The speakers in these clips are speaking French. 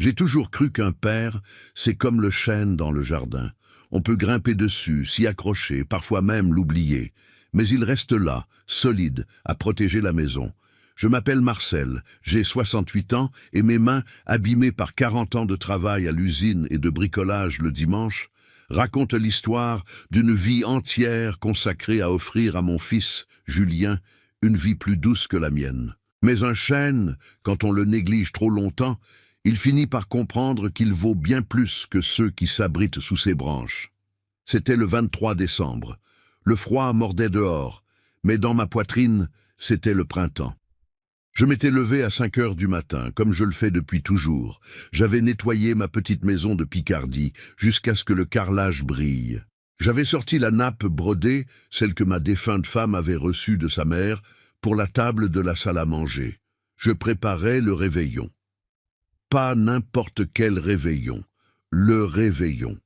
J'ai toujours cru qu'un père, c'est comme le chêne dans le jardin. On peut grimper dessus, s'y accrocher, parfois même l'oublier. Mais il reste là, solide, à protéger la maison. Je m'appelle Marcel, j'ai 68 ans et mes mains, abîmées par 40 ans de travail à l'usine et de bricolage le dimanche, racontent l'histoire d'une vie entière consacrée à offrir à mon fils, Julien, une vie plus douce que la mienne. Mais un chêne, quand on le néglige trop longtemps, il finit par comprendre qu'il vaut bien plus que ceux qui s'abritent sous ses branches. C'était le 23 décembre. Le froid mordait dehors, mais dans ma poitrine, c'était le printemps. Je m'étais levé à 5 heures du matin, comme je le fais depuis toujours. J'avais nettoyé ma petite maison de Picardie, jusqu'à ce que le carrelage brille. J'avais sorti la nappe brodée, celle que ma défunte femme avait reçue de sa mère, pour la table de la salle à manger. Je préparais le réveillon. Pas n'importe quel réveillon, le réveillon.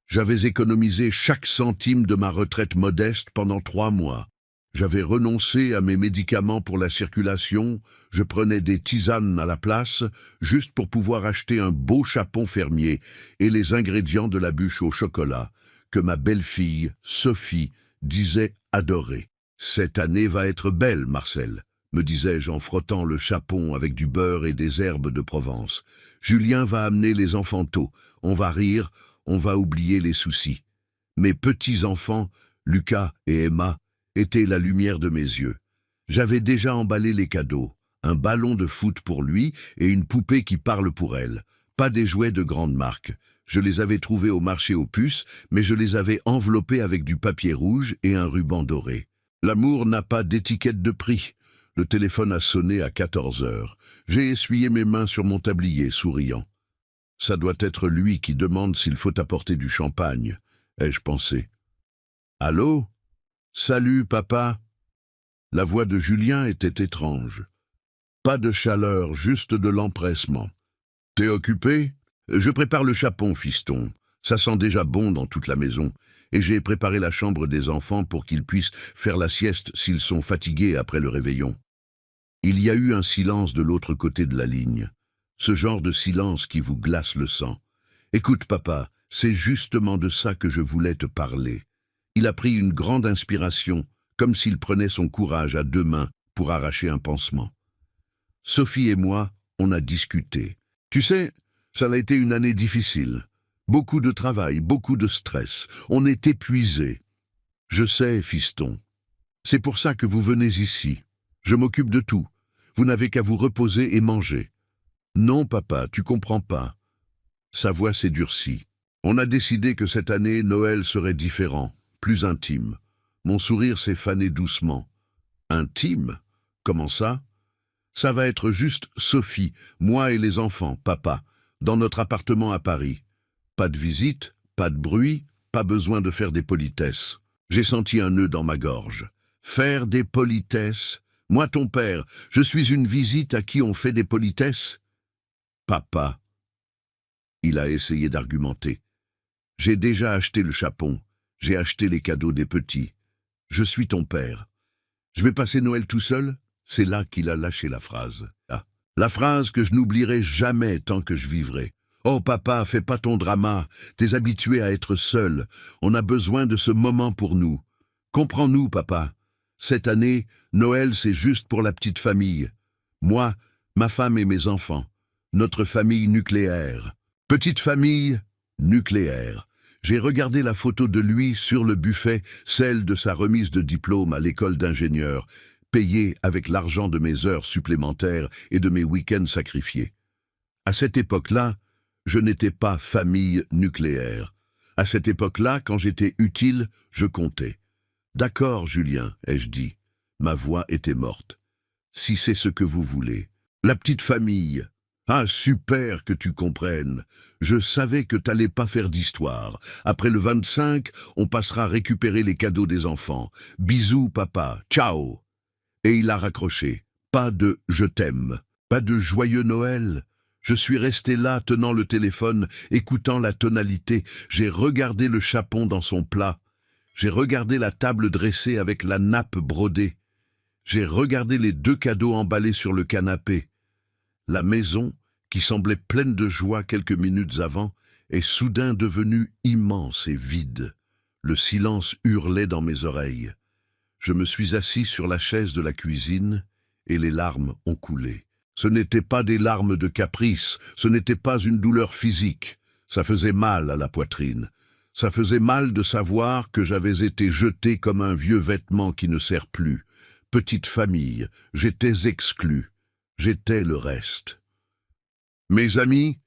J'avais économisé chaque centime de ma retraite modeste pendant 3 mois. J'avais renoncé à mes médicaments pour la circulation, je prenais des tisanes à la place, juste pour pouvoir acheter un beau chapon fermier et les ingrédients de la bûche au chocolat, que ma belle-fille, Sophie, disait adorer. « Cette année va être belle, Marcel », me disais-je en frottant le chapon avec du beurre et des herbes de Provence. « Julien va amener les enfants tôt, on va rire, on va oublier les soucis. » Mes petits-enfants, Lucas et Emma, étaient la lumière de mes yeux. J'avais déjà emballé les cadeaux, un ballon de foot pour lui et une poupée qui parle pour elle. Pas des jouets de grande marque. Je les avais trouvés au marché aux puces, mais je les avais enveloppés avec du papier rouge et un ruban doré. L'amour n'a pas d'étiquette de prix. Le téléphone a sonné à 14 heures. J'ai essuyé mes mains sur mon tablier, souriant. Ça doit être lui qui demande s'il faut apporter du champagne, ai-je pensé. Allô ? Salut, papa. La voix de Julien était étrange. Pas de chaleur, juste de l'empressement. T'es occupé ? Je prépare le chapon, fiston. Ça sent déjà bon dans toute la maison. Et j'ai préparé la chambre des enfants pour qu'ils puissent faire la sieste s'ils sont fatigués après le réveillon. Il y a eu un silence de l'autre côté de la ligne. Ce genre de silence qui vous glace le sang. Écoute, papa, c'est justement de ça que je voulais te parler. Il a pris une grande inspiration, comme s'il prenait son courage à 2 mains pour arracher un pansement. Sophie et moi, on a discuté. Tu sais, ça a été une année difficile. Beaucoup de travail, beaucoup de stress. On est épuisés. Je sais, fiston. C'est pour ça que vous venez ici. Je m'occupe de tout. Vous n'avez qu'à vous reposer et manger. Non, papa, tu comprends pas. Sa voix s'est durcie. On a décidé que cette année, Noël serait différent, plus intime. Mon sourire s'est fané doucement. Intime ? Comment ça ? Ça va être juste Sophie, moi et les enfants, papa, dans notre appartement à Paris. Pas de visite, pas de bruit, pas besoin de faire des politesses. J'ai senti un nœud dans ma gorge. Faire des politesses ? Moi, ton père, je suis une visite à qui on fait des politesses ? Papa. Il a essayé d'argumenter. J'ai déjà acheté le chapon. J'ai acheté les cadeaux des petits. Je suis ton père. Je vais passer Noël tout seul ? C'est là qu'il a lâché la phrase. Ah, la phrase que je n'oublierai jamais tant que je vivrai. Oh papa, fais pas ton drama. T'es habitué à être seul. On a besoin de ce moment pour nous. Comprends-nous, papa. Cette année, Noël, c'est juste pour la petite famille. Moi, ma femme et mes enfants. Notre famille nucléaire. Petite famille nucléaire. J'ai regardé la photo de lui sur le buffet, celle de sa remise de diplôme à l'école d'ingénieur, payée avec l'argent de mes heures supplémentaires et de mes week-ends sacrifiés. À cette époque-là, je n'étais pas famille nucléaire. À cette époque-là, quand j'étais utile, je comptais. D'accord, Julien, ai-je dit. Ma voix était morte. Si c'est ce que vous voulez. La petite famille. Ah, super que tu comprennes. Je savais que t'allais pas faire d'histoire. Après le 25, on passera récupérer les cadeaux des enfants. Bisous, papa. Ciao. Et il a raccroché. Pas de « je t'aime ». Pas de « joyeux Noël ». Je suis resté là, tenant le téléphone, écoutant la tonalité. J'ai regardé le chapon dans son plat. J'ai regardé la table dressée avec la nappe brodée. J'ai regardé les 2 cadeaux emballés sur le canapé. La maison, qui semblait pleine de joie quelques minutes avant, est soudain devenue immense et vide. Le silence hurlait dans mes oreilles. Je me suis assis sur la chaise de la cuisine et les larmes ont coulé. Ce n'étaient pas des larmes de caprice, ce n'était pas une douleur physique. Ça faisait mal à la poitrine. Ça faisait mal de savoir que j'avais été jeté comme un vieux vêtement qui ne sert plus. Petite famille, j'étais exclu. J'étais le reste. Mes amis,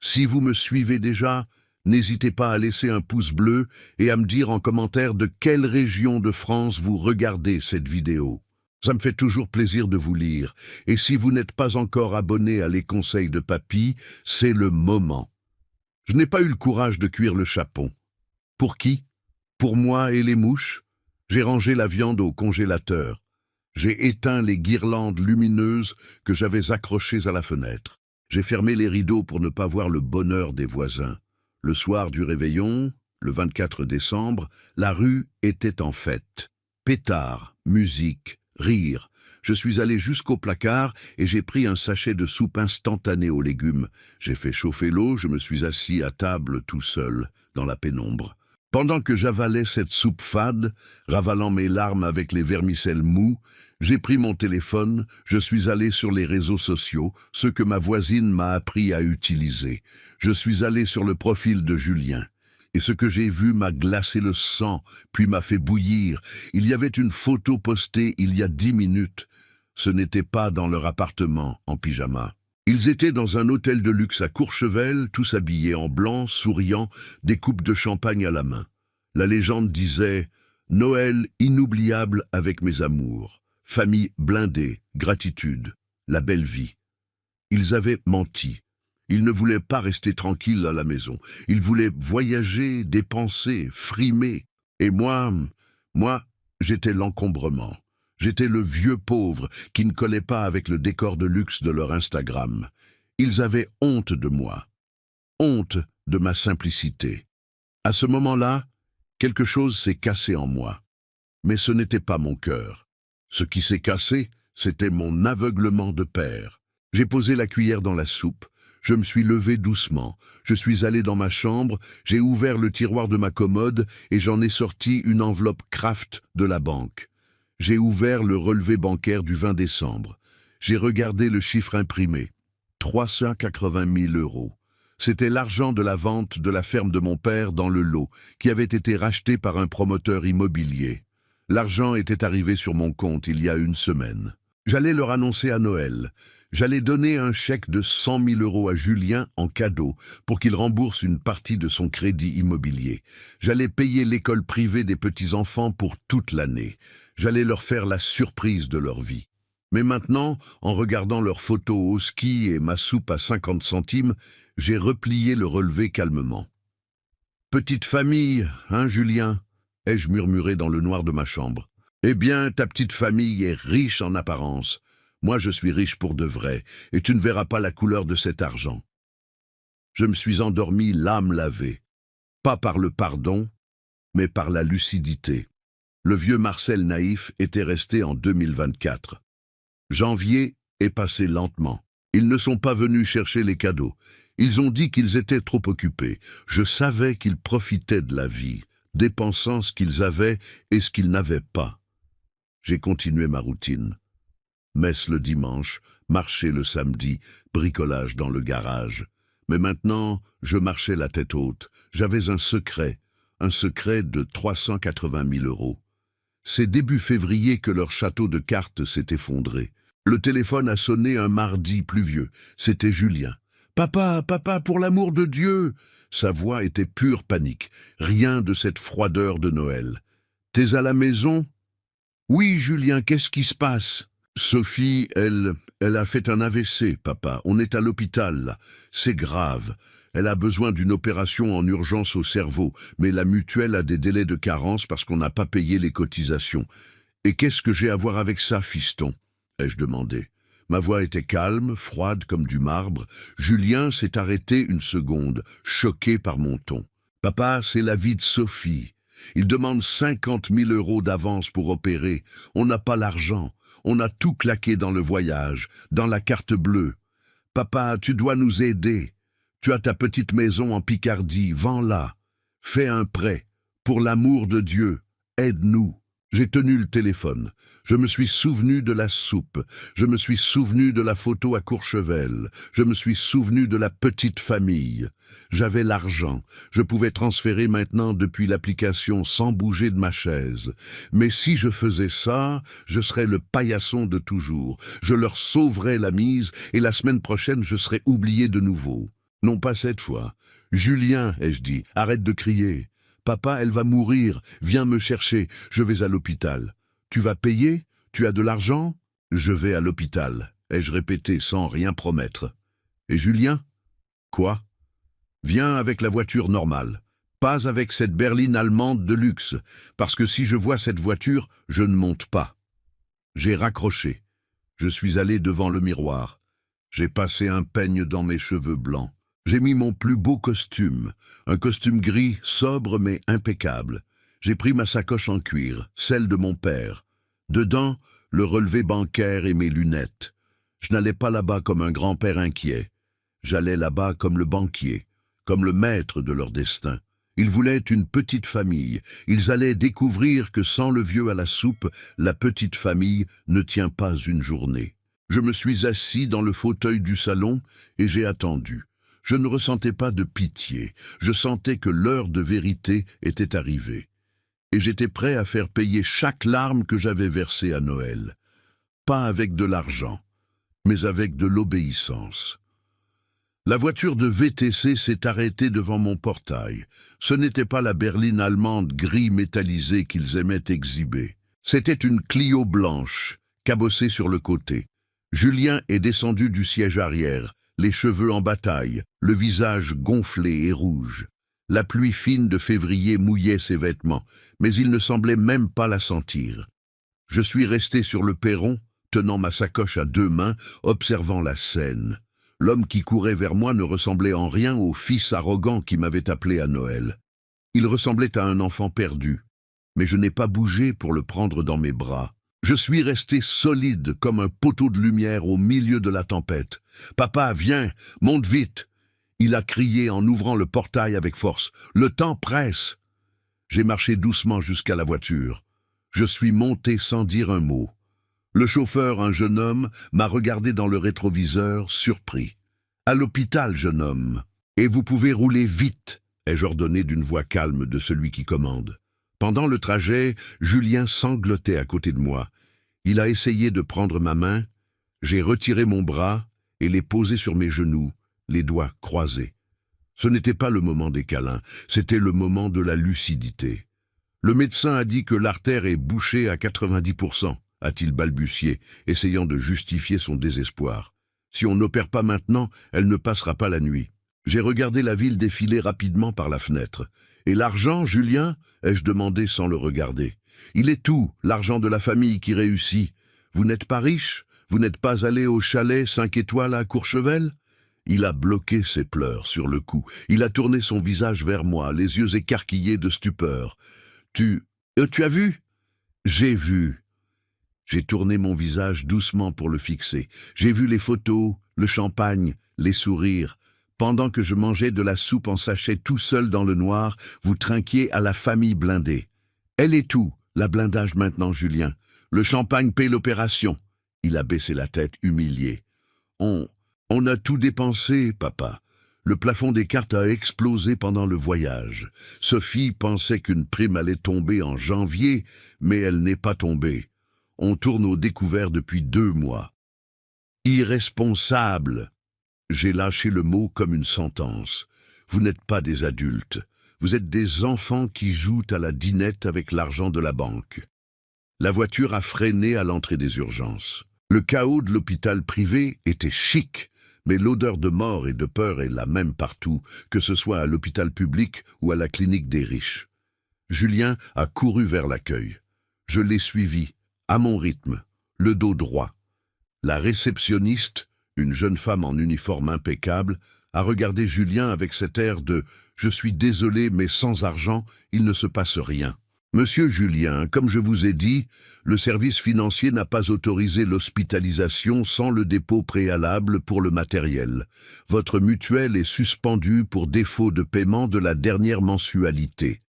si vous me suivez déjà, n'hésitez pas à laisser un pouce bleu et à me dire en commentaire de quelle région de France vous regardez cette vidéo. Ça me fait toujours plaisir de vous lire. Et si vous n'êtes pas encore abonné à Les Conseils de Papy, c'est le moment. Je n'ai pas eu le courage de cuire le chapon. Pour qui? Pour moi et les mouches? J'ai rangé la viande au congélateur. J'ai éteint les guirlandes lumineuses que j'avais accrochées à la fenêtre. J'ai fermé les rideaux pour ne pas voir le bonheur des voisins. Le soir du réveillon, le 24 décembre, la rue était en fête. Pétards, musique, rire. Je suis allé jusqu'au placard et j'ai pris un sachet de soupe instantanée aux légumes. J'ai fait chauffer l'eau, je me suis assis à table tout seul, dans la pénombre. Pendant que j'avalais cette soupe fade, ravalant mes larmes avec les vermicelles mous, j'ai pris mon téléphone, je suis allé sur les réseaux sociaux, ceux que ma voisine m'a appris à utiliser. Je suis allé sur le profil de Julien. Et ce que j'ai vu m'a glacé le sang, puis m'a fait bouillir. Il y avait une photo postée il y a 10 minutes. Ce n'était pas dans leur appartement, en pyjama. Ils étaient dans un hôtel de luxe à Courchevel, tous habillés en blanc, souriants, des coupes de champagne à la main. La légende disait « Noël inoubliable avec mes amours, famille blindée, gratitude, la belle vie ». Ils avaient menti. Ils ne voulaient pas rester tranquilles à la maison. Ils voulaient voyager, dépenser, frimer. Et moi, j'étais l'encombrement. J'étais le vieux pauvre qui ne collait pas avec le décor de luxe de leur Instagram. Ils avaient honte de moi, honte de ma simplicité. À ce moment-là, quelque chose s'est cassé en moi. Mais ce n'était pas mon cœur. Ce qui s'est cassé, c'était mon aveuglement de père. J'ai posé la cuillère dans la soupe. Je me suis levé doucement. Je suis allé dans ma chambre, j'ai ouvert le tiroir de ma commode et j'en ai sorti une enveloppe Kraft de la banque. J'ai ouvert le relevé bancaire du 20 décembre. J'ai regardé le chiffre imprimé. 380 000 €. C'était l'argent de la vente de la ferme de mon père dans le lot, qui avait été racheté par un promoteur immobilier. L'argent était arrivé sur mon compte il y a une semaine. J'allais leur annoncer à Noël. J'allais donner un chèque de 100 000 € à Julien en cadeau pour qu'il rembourse une partie de son crédit immobilier. J'allais payer l'école privée des petits-enfants pour toute l'année. J'allais leur faire la surprise de leur vie. Mais maintenant, en regardant leurs photos au ski et ma soupe à 50 centimes, j'ai replié le relevé calmement. « Petite famille, hein Julien ?» ai-je murmuré dans le noir de ma chambre. « Eh bien, ta petite famille est riche en apparence. Moi, je suis riche pour de vrai, et tu ne verras pas la couleur de cet argent. » Je me suis endormi l'âme lavée, pas par le pardon, mais par la lucidité. Le vieux Marcel naïf était resté en 2024. Janvier est passé lentement. Ils ne sont pas venus chercher les cadeaux. Ils ont dit qu'ils étaient trop occupés. Je savais qu'ils profitaient de la vie, dépensant ce qu'ils avaient et ce qu'ils n'avaient pas. J'ai continué ma routine. Messe le dimanche, marcher le samedi, bricolage dans le garage. Mais maintenant, je marchais la tête haute. J'avais un secret de 380 000 €. C'est début février que leur château de cartes s'est effondré. Le téléphone a sonné un mardi pluvieux. C'était Julien. « Papa, papa, pour l'amour de Dieu !» Sa voix était pure panique. Rien de cette froideur de Noël. « T'es à la maison ?»« Oui, Julien, qu'est-ce qui se passe ?» Sophie, elle a fait un AVC, papa. On est à l'hôpital, là. C'est grave. Elle a besoin d'une opération en urgence au cerveau, mais la mutuelle a des délais de carence parce qu'on n'a pas payé les cotisations. Et qu'est-ce que j'ai à voir avec ça, fiston ? Ai-je demandé. Ma voix était calme, froide comme du marbre. Julien s'est arrêté une seconde, choqué par mon ton. Papa, c'est la vie de Sophie. Il demande 50 000 € d'avance pour opérer. On n'a pas l'argent. On a tout claqué dans le voyage, dans la carte bleue. Papa, tu dois nous aider. Tu as ta petite maison en Picardie, vends-la. Fais un prêt. Pour l'amour de Dieu, aide-nous. J'ai tenu le téléphone. Je me suis souvenu de la soupe. Je me suis souvenu de la photo à Courchevel. Je me suis souvenu de la petite famille. J'avais l'argent. Je pouvais transférer maintenant depuis l'application sans bouger de ma chaise. Mais si je faisais ça, je serais le paillasson de toujours. Je leur sauverais la mise et la semaine prochaine, je serais oublié de nouveau. Non pas cette fois. Julien, ai-je dit, arrête de crier. Papa, elle va mourir, viens me chercher, je vais à l'hôpital. Tu vas payer? Tu as de l'argent? Je vais à l'hôpital, ai-je répété sans rien promettre. Et Julien? Quoi? Viens avec la voiture normale, pas avec cette berline allemande de luxe, parce que si je vois cette voiture, je ne monte pas. J'ai raccroché. Je suis allé devant le miroir. J'ai passé un peigne dans mes cheveux blancs. J'ai mis mon plus beau costume, un costume gris, sobre mais impeccable. J'ai pris ma sacoche en cuir, celle de mon père. Dedans, le relevé bancaire et mes lunettes. Je n'allais pas là-bas comme un grand-père inquiet. J'allais là-bas comme le banquier, comme le maître de leur destin. Ils voulaient une petite famille. Ils allaient découvrir que sans le vieux à la soupe, la petite famille ne tient pas une journée. Je me suis assis dans le fauteuil du salon et j'ai attendu. Je ne ressentais pas de pitié, je sentais que l'heure de vérité était arrivée. Et j'étais prêt à faire payer chaque larme que j'avais versée à Noël. Pas avec de l'argent, mais avec de l'obéissance. La voiture de VTC s'est arrêtée devant mon portail. Ce n'était pas la berline allemande gris métallisée qu'ils aimaient exhiber. C'était une Clio blanche, cabossée sur le côté. Julien est descendu du siège arrière, les cheveux en bataille, le visage gonflé et rouge. La pluie fine de février mouillait ses vêtements, mais il ne semblait même pas la sentir. Je suis resté sur le perron, tenant ma sacoche à deux mains, observant la scène. L'homme qui courait vers moi ne ressemblait en rien au fils arrogant qui m'avait appelé à Noël. Il ressemblait à un enfant perdu, mais je n'ai pas bougé pour le prendre dans mes bras. Je suis resté solide comme un poteau de lumière au milieu de la tempête. « Papa, viens, monte vite !» Il a crié en ouvrant le portail avec force. « Le temps presse !» J'ai marché doucement jusqu'à la voiture. Je suis monté sans dire un mot. Le chauffeur, un jeune homme, m'a regardé dans le rétroviseur, surpris. « À l'hôpital, jeune homme. Et vous pouvez rouler vite !» ai-je ordonné d'une voix calme de celui qui commande. Pendant le trajet, Julien sanglotait à côté de moi. Il a essayé de prendre ma main. J'ai retiré mon bras et l'ai posé sur mes genoux, les doigts croisés. Ce n'était pas le moment des câlins, c'était le moment de la lucidité. Le médecin a dit que l'artère est bouchée à 90%, a-t-il balbutié, essayant de justifier son désespoir. Si on n'opère pas maintenant, elle ne passera pas la nuit. J'ai regardé la ville défiler rapidement par la fenêtre. « Et l'argent, Julien ?» ai-je demandé sans le regarder. « Il est tout, l'argent de la famille qui réussit. Vous n'êtes pas riche? Vous n'êtes pas allé au chalet 5 étoiles à Courchevel ?» Il a bloqué ses pleurs sur le cou. Il a tourné son visage vers moi, les yeux écarquillés de stupeur. « Tu as vu ?»« J'ai vu. » J'ai tourné mon visage doucement pour le fixer. J'ai vu les photos, le champagne, les sourires. Pendant que je mangeais de la soupe en sachet tout seul dans le noir, vous trinquiez à la famille blindée. Elle est tout, la blindage maintenant, Julien. Le champagne paie l'opération. Il a baissé la tête, humilié. On a tout dépensé, papa. Le plafond des cartes a explosé pendant le voyage. Sophie pensait qu'une prime allait tomber en janvier, mais elle n'est pas tombée. On tourne au découvert depuis 2 mois. Irresponsable! J'ai lâché le mot comme une sentence. Vous n'êtes pas des adultes. Vous êtes des enfants qui jouent à la dinette avec l'argent de la banque. La voiture a freiné à l'entrée des urgences. Le chaos de l'hôpital privé était chic, mais l'odeur de mort et de peur est la même partout, que ce soit à l'hôpital public ou à la clinique des riches. Julien a couru vers l'accueil. Je l'ai suivi, à mon rythme, le dos droit. La réceptionniste, une jeune femme en uniforme impeccable, a regardé Julien avec cet air de « Je suis désolé, mais sans argent, il ne se passe rien ». Monsieur Julien, comme je vous ai dit, le service financier n'a pas autorisé l'hospitalisation sans le dépôt préalable pour le matériel. Votre mutuelle est suspendue pour défaut de paiement de la dernière mensualité.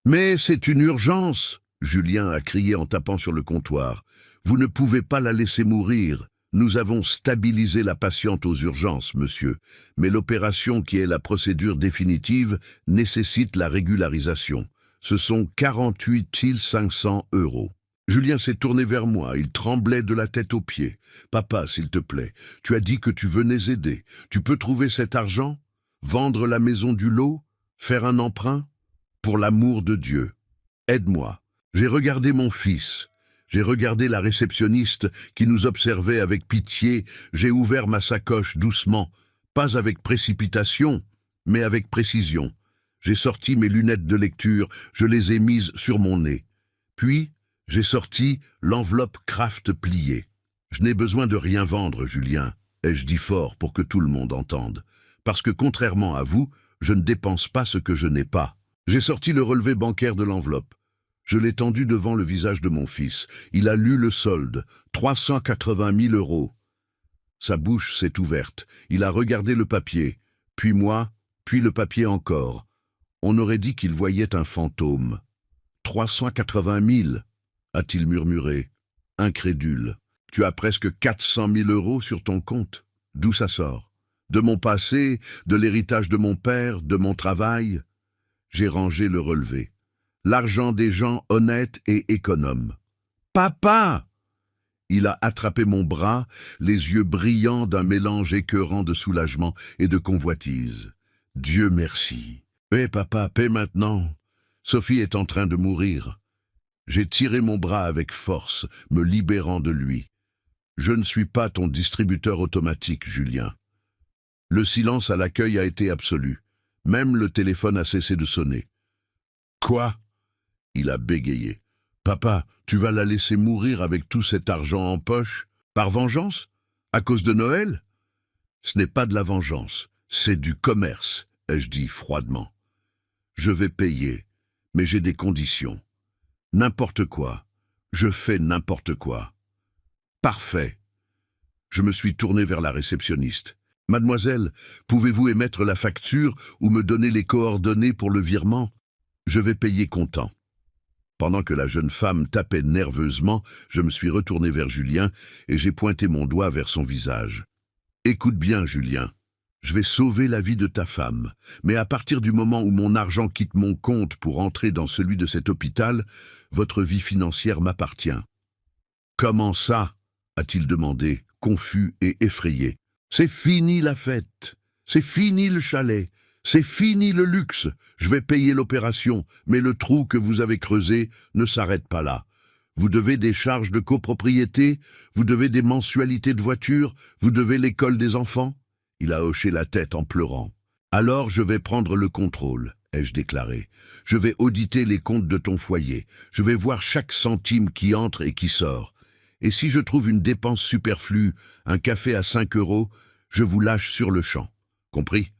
Mais c'est une urgence, Julien a crié en tapant sur le comptoir. Vous ne pouvez pas la laisser mourir. Nous avons stabilisé la patiente aux urgences, monsieur, mais l'opération qui est la procédure définitive nécessite la régularisation. Ce sont 48 500 €. Julien s'est tourné vers moi, il tremblait de la tête aux pieds. « Papa, s'il te plaît, tu as dit que tu venais aider. Tu peux trouver cet argent? Vendre la maison du lot? Faire un emprunt? Pour l'amour de Dieu, aide-moi. » J'ai regardé mon fils. J'ai regardé la réceptionniste qui nous observait avec pitié. J'ai ouvert ma sacoche doucement, pas avec précipitation, mais avec précision. J'ai sorti mes lunettes de lecture, je les ai mises sur mon nez. Puis, j'ai sorti l'enveloppe Kraft pliée. Je n'ai besoin de rien vendre, Julien, ai-je dit fort pour que tout le monde entende. Parce que contrairement à vous, je ne dépense pas ce que je n'ai pas. J'ai sorti le relevé bancaire de l'enveloppe. Je l'ai tendu devant le visage de mon fils. Il a lu le solde, 380 000 €. Sa bouche s'est ouverte. Il a regardé le papier, puis moi, puis le papier encore. On aurait dit qu'il voyait un fantôme. 380 000, a-t-il murmuré, incrédule. Tu as presque 400 000 € sur ton compte. D'où ça sort? De mon passé, de l'héritage de mon père, de mon travail? J'ai rangé le relevé. L'argent des gens honnêtes et économes. Papa! Il a attrapé mon bras, les yeux brillants d'un mélange écœurant de soulagement et de convoitise. Dieu merci. Paix, papa, paix maintenant. Sophie est en train de mourir. J'ai tiré mon bras avec force, me libérant de lui. Je ne suis pas ton distributeur automatique, Julien. Le silence à l'accueil a été absolu. Même le téléphone a cessé de sonner. Quoi? Il a bégayé. Papa, tu vas la laisser mourir avec tout cet argent en poche? Par vengeance? À cause de Noël? Ce n'est pas de la vengeance, c'est du commerce, ai-je dit froidement. Je vais payer, mais j'ai des conditions. N'importe quoi. Je fais n'importe quoi. Parfait. Je me suis tourné vers la réceptionniste. Mademoiselle, pouvez-vous émettre la facture ou me donner les coordonnées pour le virement? Je vais payer comptant. Pendant que la jeune femme tapait nerveusement, je me suis retourné vers Julien et j'ai pointé mon doigt vers son visage. Écoute bien, Julien. Je vais sauver la vie de ta femme, mais à partir du moment où mon argent quitte mon compte pour entrer dans celui de cet hôpital, votre vie financière m'appartient. Comment ça? A-t-il demandé, confus et effrayé. C'est fini la fête, c'est fini le chalet, c'est fini le luxe. Je vais payer l'opération, mais le trou que vous avez creusé ne s'arrête pas là. Vous devez des charges de copropriété, vous devez des mensualités de voiture, vous devez l'école des enfants. Il a hoché la tête en pleurant. Alors je vais prendre le contrôle, ai-je déclaré. Je vais auditer les comptes de ton foyer. Je vais voir chaque centime qui entre et qui sort. Et si je trouve une dépense superflue, un café à 5 €, je vous lâche sur le champ. Compris?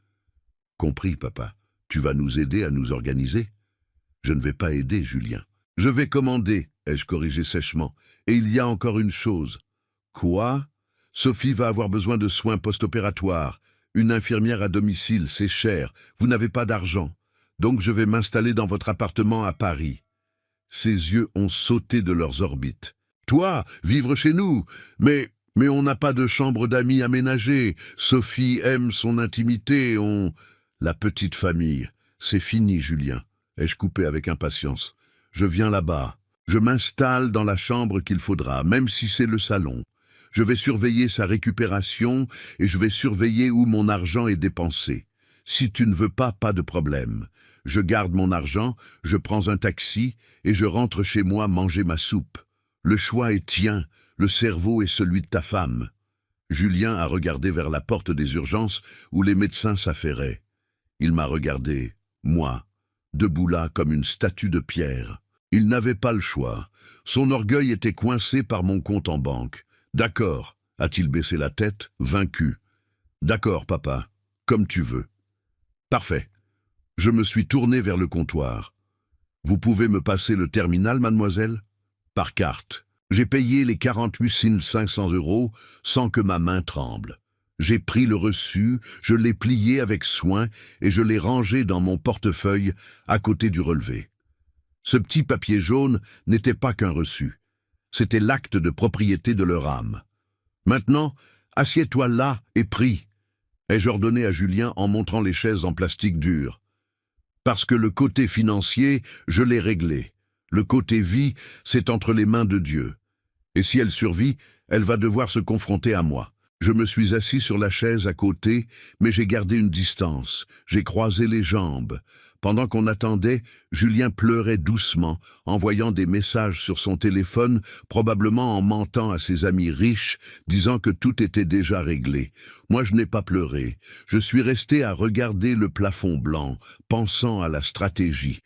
Compris, papa. Tu vas nous aider à nous organiser? Je ne vais pas aider, Julien. Je vais commander, ai-je corrigé sèchement. Et il y a encore une chose. Quoi? Sophie va avoir besoin de soins post-opératoires. Une infirmière à domicile, c'est cher. Vous n'avez pas d'argent. Donc je vais m'installer dans votre appartement à Paris. Ses yeux ont sauté de leurs orbites. Toi, vivre chez nous? Mais on n'a pas de chambre d'amis aménagée. Sophie aime son intimité, La petite famille. C'est fini, Julien. Ai-je coupé avec impatience. Je viens là-bas. Je m'installe dans la chambre qu'il faudra, même si c'est le salon. Je vais surveiller sa récupération et je vais surveiller où mon argent est dépensé. Si tu ne veux pas, pas de problème. Je garde mon argent, je prends un taxi et je rentre chez moi manger ma soupe. Le choix est tien, le cerveau est celui de ta femme. Julien a regardé vers la porte des urgences où les médecins s'affairaient. Il m'a regardé, moi, debout là comme une statue de pierre. Il n'avait pas le choix. Son orgueil était coincé par mon compte en banque. D'accord, a-t-il baissé la tête, vaincu. D'accord, papa, comme tu veux. Parfait. Je me suis tourné vers le comptoir. Vous pouvez me passer le terminal, mademoiselle? Par carte. J'ai payé les 48 500 € sans que ma main tremble. J'ai pris le reçu, je l'ai plié avec soin et je l'ai rangé dans mon portefeuille à côté du relevé. Ce petit papier jaune n'était pas qu'un reçu. C'était l'acte de propriété de leur âme. Maintenant, assieds-toi là et prie, ai-je ordonné à Julien en montrant les chaises en plastique dur. Parce que le côté financier, je l'ai réglé. Le côté vie, c'est entre les mains de Dieu. Et si elle survit, elle va devoir se confronter à moi. Je me suis assis sur la chaise à côté, mais j'ai gardé une distance. J'ai croisé les jambes. Pendant qu'on attendait, Julien pleurait doucement, envoyant des messages sur son téléphone, probablement en mentant à ses amis riches, disant que tout était déjà réglé. Moi, je n'ai pas pleuré. Je suis resté à regarder le plafond blanc, pensant à la stratégie.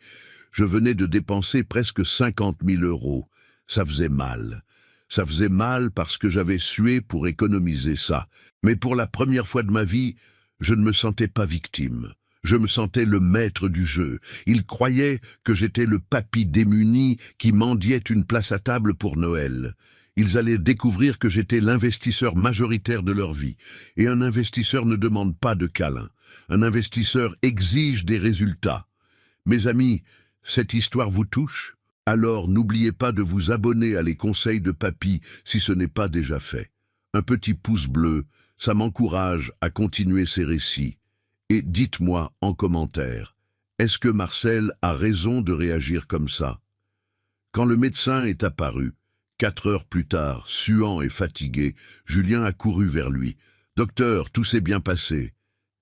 Je venais de dépenser presque 50 000 €. Ça faisait mal. Ça faisait mal parce que j'avais sué pour économiser ça. Mais pour la première fois de ma vie, je ne me sentais pas victime. Je me sentais le maître du jeu. Ils croyaient que j'étais le papy démuni qui mendiait une place à table pour Noël. Ils allaient découvrir que j'étais l'investisseur majoritaire de leur vie. Et un investisseur ne demande pas de câlin. Un investisseur exige des résultats. Mes amis, cette histoire vous touche? Alors n'oubliez pas de vous abonner à Les Conseils de Papy si ce n'est pas déjà fait. Un petit pouce bleu, ça m'encourage à continuer ces récits. Et dites-moi en commentaire, est-ce que Marcel a raison de réagir comme ça? Quand le médecin est apparu, 4 heures plus tard, suant et fatigué, Julien a couru vers lui. « Docteur, tout s'est bien passé.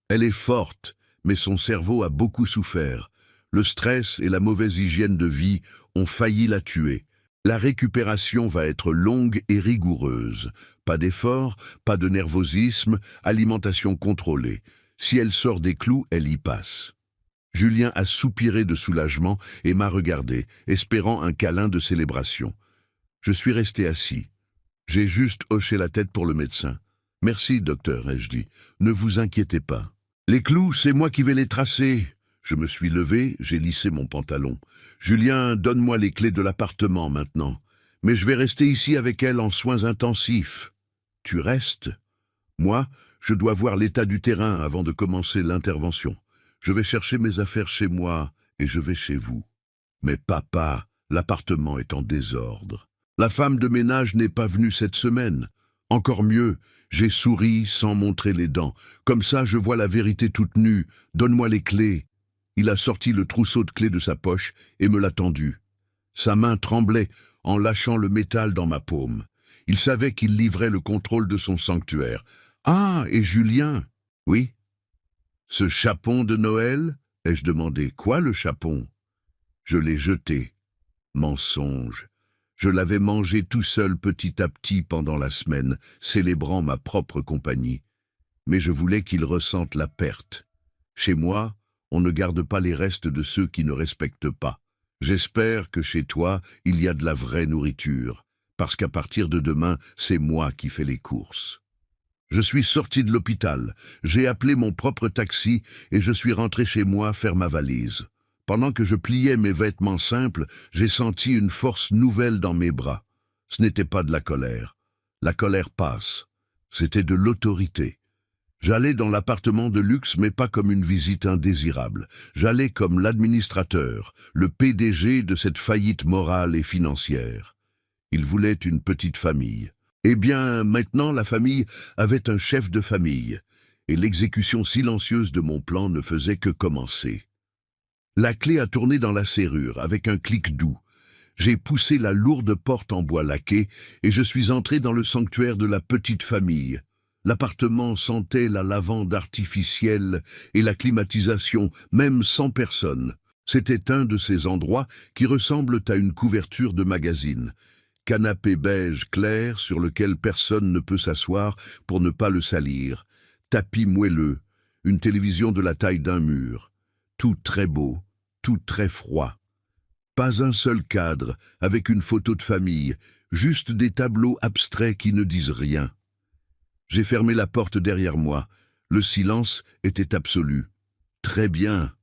Elle est forte, mais son cerveau a beaucoup souffert. Le stress et la mauvaise hygiène de vie ont failli la tuer. La récupération va être longue et rigoureuse. Pas d'effort, pas de nervosisme, alimentation contrôlée. Si elle sort des clous, elle y passe. » Julien a soupiré de soulagement et m'a regardé, espérant un câlin de célébration. Je suis resté assis. J'ai juste hoché la tête pour le médecin. « Merci, docteur, ai-je dit. Ne vous inquiétez pas. Les clous, c'est moi qui vais les tracer. » Je me suis levé, j'ai lissé mon pantalon. « Julien, donne-moi les clés de l'appartement maintenant. Mais je vais rester ici avec elle en soins intensifs. »« Tu restes ?»« Moi, je dois voir l'état du terrain avant de commencer l'intervention. Je vais chercher mes affaires chez moi et je vais chez vous. »« Mais papa, l'appartement est en désordre. La femme de ménage n'est pas venue cette semaine. Encore mieux, j'ai souri sans montrer les dents. Comme ça, je vois la vérité toute nue. Donne-moi les clés. » Il a sorti le trousseau de clés de sa poche et me l'a tendu. Sa main tremblait en lâchant le métal dans ma paume. Il savait qu'il livrait le contrôle de son sanctuaire. « Ah, et Julien ?»« Oui. »« Ce chapon de Noël ?» ai-je demandé. « Quoi, le chapon ?» Je l'ai jeté. Mensonge. Je l'avais mangé tout seul petit à petit pendant la semaine, célébrant ma propre compagnie. Mais je voulais qu'il ressente la perte. Chez moi, on ne garde pas les restes de ceux qui ne respectent pas. J'espère que chez toi, il y a de la vraie nourriture, parce qu'à partir de demain, c'est moi qui fais les courses. Je suis sorti de l'hôpital, j'ai appelé mon propre taxi et je suis rentré chez moi faire ma valise. Pendant que je pliais mes vêtements simples, j'ai senti une force nouvelle dans mes bras. Ce n'était pas de la colère. La colère passe. C'était de l'autorité. J'allais dans l'appartement de luxe, mais pas comme une visite indésirable. J'allais comme l'administrateur, le PDG de cette faillite morale et financière. Il voulait une petite famille. Eh bien, maintenant, la famille avait un chef de famille, et l'exécution silencieuse de mon plan ne faisait que commencer. La clé a tourné dans la serrure, avec un clic doux. J'ai poussé la lourde porte en bois laqué, et je suis entré dans le sanctuaire de la petite famille. L'appartement sentait la lavande artificielle et la climatisation, même sans personne. C'était un de ces endroits qui ressemblent à une couverture de magazine. Canapé beige clair sur lequel personne ne peut s'asseoir pour ne pas le salir. Tapis moelleux, une télévision de la taille d'un mur. Tout très beau, tout très froid. Pas un seul cadre, avec une photo de famille, juste des tableaux abstraits qui ne disent rien. J'ai fermé la porte derrière moi. Le silence était absolu. Très bien.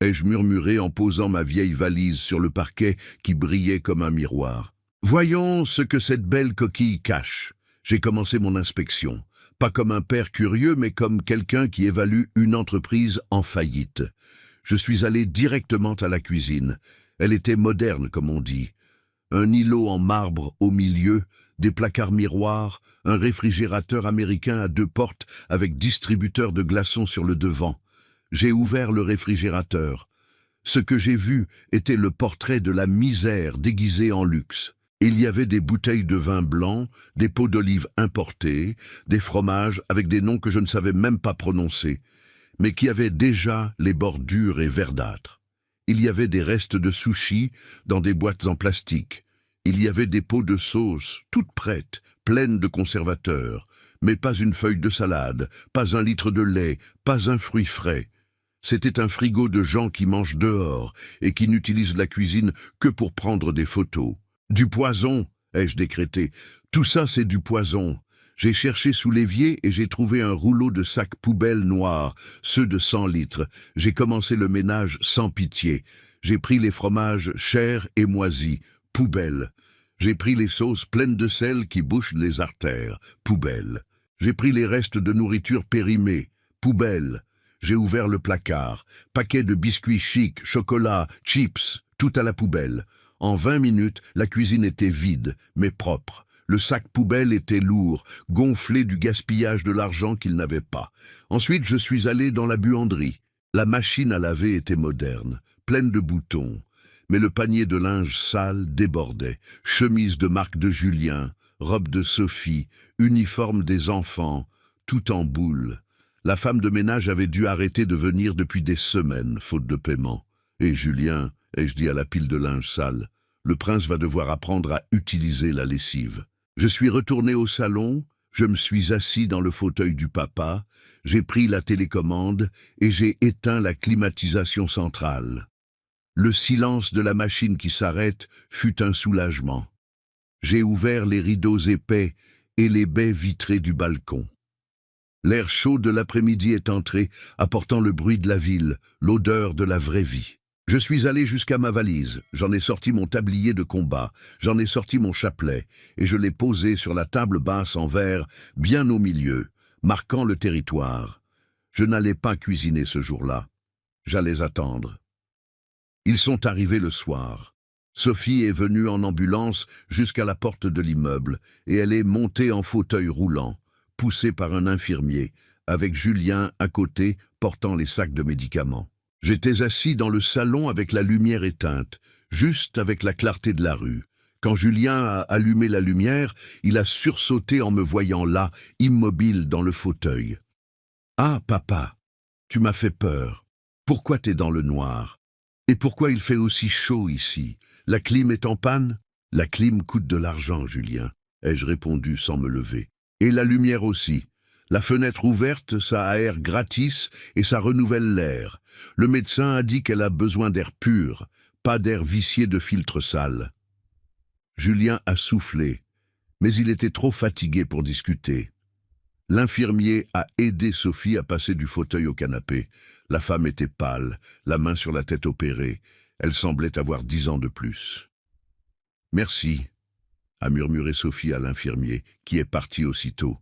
ai-je murmuré en posant ma vieille valise sur le parquet qui brillait comme un miroir. Voyons ce que cette belle coquille cache. J'ai commencé mon inspection, pas comme un père curieux, mais comme quelqu'un qui évalue une entreprise en faillite. Je suis allé directement à la cuisine. Elle était moderne, comme on dit. Un îlot en marbre au milieu, des placards miroirs, un réfrigérateur américain à 2 portes avec distributeur de glaçons sur le devant. J'ai ouvert le réfrigérateur. Ce que j'ai vu était le portrait de la misère déguisée en luxe. Il y avait des bouteilles de vin blanc, des pots d'olive importés, des fromages avec des noms que je ne savais même pas prononcer, mais qui avaient déjà les bords durs et verdâtres. Il y avait des restes de sushis dans des boîtes en plastique. Il y avait des pots de sauce, toutes prêtes, pleines de conservateurs, mais pas une feuille de salade, pas un litre de lait, pas un fruit frais. C'était un frigo de gens qui mangent dehors et qui n'utilisent la cuisine que pour prendre des photos. Du poison, ai-je décrété. Tout ça, c'est du poison. J'ai cherché sous l'évier et j'ai trouvé un rouleau de sacs poubelles noirs, ceux de 100 litres. J'ai commencé le ménage sans pitié. J'ai pris les fromages chers et moisis, poubelle. J'ai pris les sauces pleines de sel qui bouchent les artères, poubelle. J'ai pris les restes de nourriture périmée, poubelle. J'ai ouvert le placard, paquet de biscuits chics, chocolat, chips, tout à la poubelle. En 20 minutes, la cuisine était vide, mais propre. Le sac poubelle était lourd, gonflé du gaspillage de l'argent qu'il n'avait pas. Ensuite, je suis allé dans la buanderie. La machine à laver était moderne, pleine de boutons. Mais le panier de linge sale débordait. Chemise de marque de Julien, robe de Sophie, uniforme des enfants, tout en boule. La femme de ménage avait dû arrêter de venir depuis des semaines, faute de paiement. Et Julien, ai-je dit à la pile de linge sale, le prince va devoir apprendre à utiliser la lessive. Je suis retourné au salon, je me suis assis dans le fauteuil du papa, j'ai pris la télécommande et j'ai éteint la climatisation centrale. Le silence de la machine qui s'arrête fut un soulagement. J'ai ouvert les rideaux épais et les baies vitrées du balcon. L'air chaud de l'après-midi est entré, apportant le bruit de la ville, l'odeur de la vraie vie. Je suis allé jusqu'à ma valise, j'en ai sorti mon tablier de combat, j'en ai sorti mon chapelet, et je l'ai posé sur la table basse en verre, bien au milieu, marquant le territoire. Je n'allais pas cuisiner ce jour-là, j'allais attendre. Ils sont arrivés le soir. Sophie est venue en ambulance jusqu'à la porte de l'immeuble, et elle est montée en fauteuil roulant, poussée par un infirmier, avec Julien à côté, portant les sacs de médicaments. J'étais assis dans le salon avec la lumière éteinte, juste avec la clarté de la rue. Quand Julien a allumé la lumière, il a sursauté en me voyant là, immobile dans le fauteuil. « Ah, papa, tu m'as fait peur. Pourquoi t'es dans le noir? Et pourquoi il fait aussi chaud ici? La clim est en panne ?»« La clim coûte de l'argent, Julien, » ai-je répondu sans me lever. « Et la lumière aussi. La fenêtre ouverte, ça aère gratis et ça renouvelle l'air. Le médecin a dit qu'elle a besoin d'air pur, pas d'air vicié de filtres sales. » Julien a soufflé, mais il était trop fatigué pour discuter. L'infirmier a aidé Sophie à passer du fauteuil au canapé. La femme était pâle, la main sur la tête opérée. Elle semblait avoir 10 ans de plus. « Merci », a murmuré Sophie à l'infirmier, qui est parti aussitôt.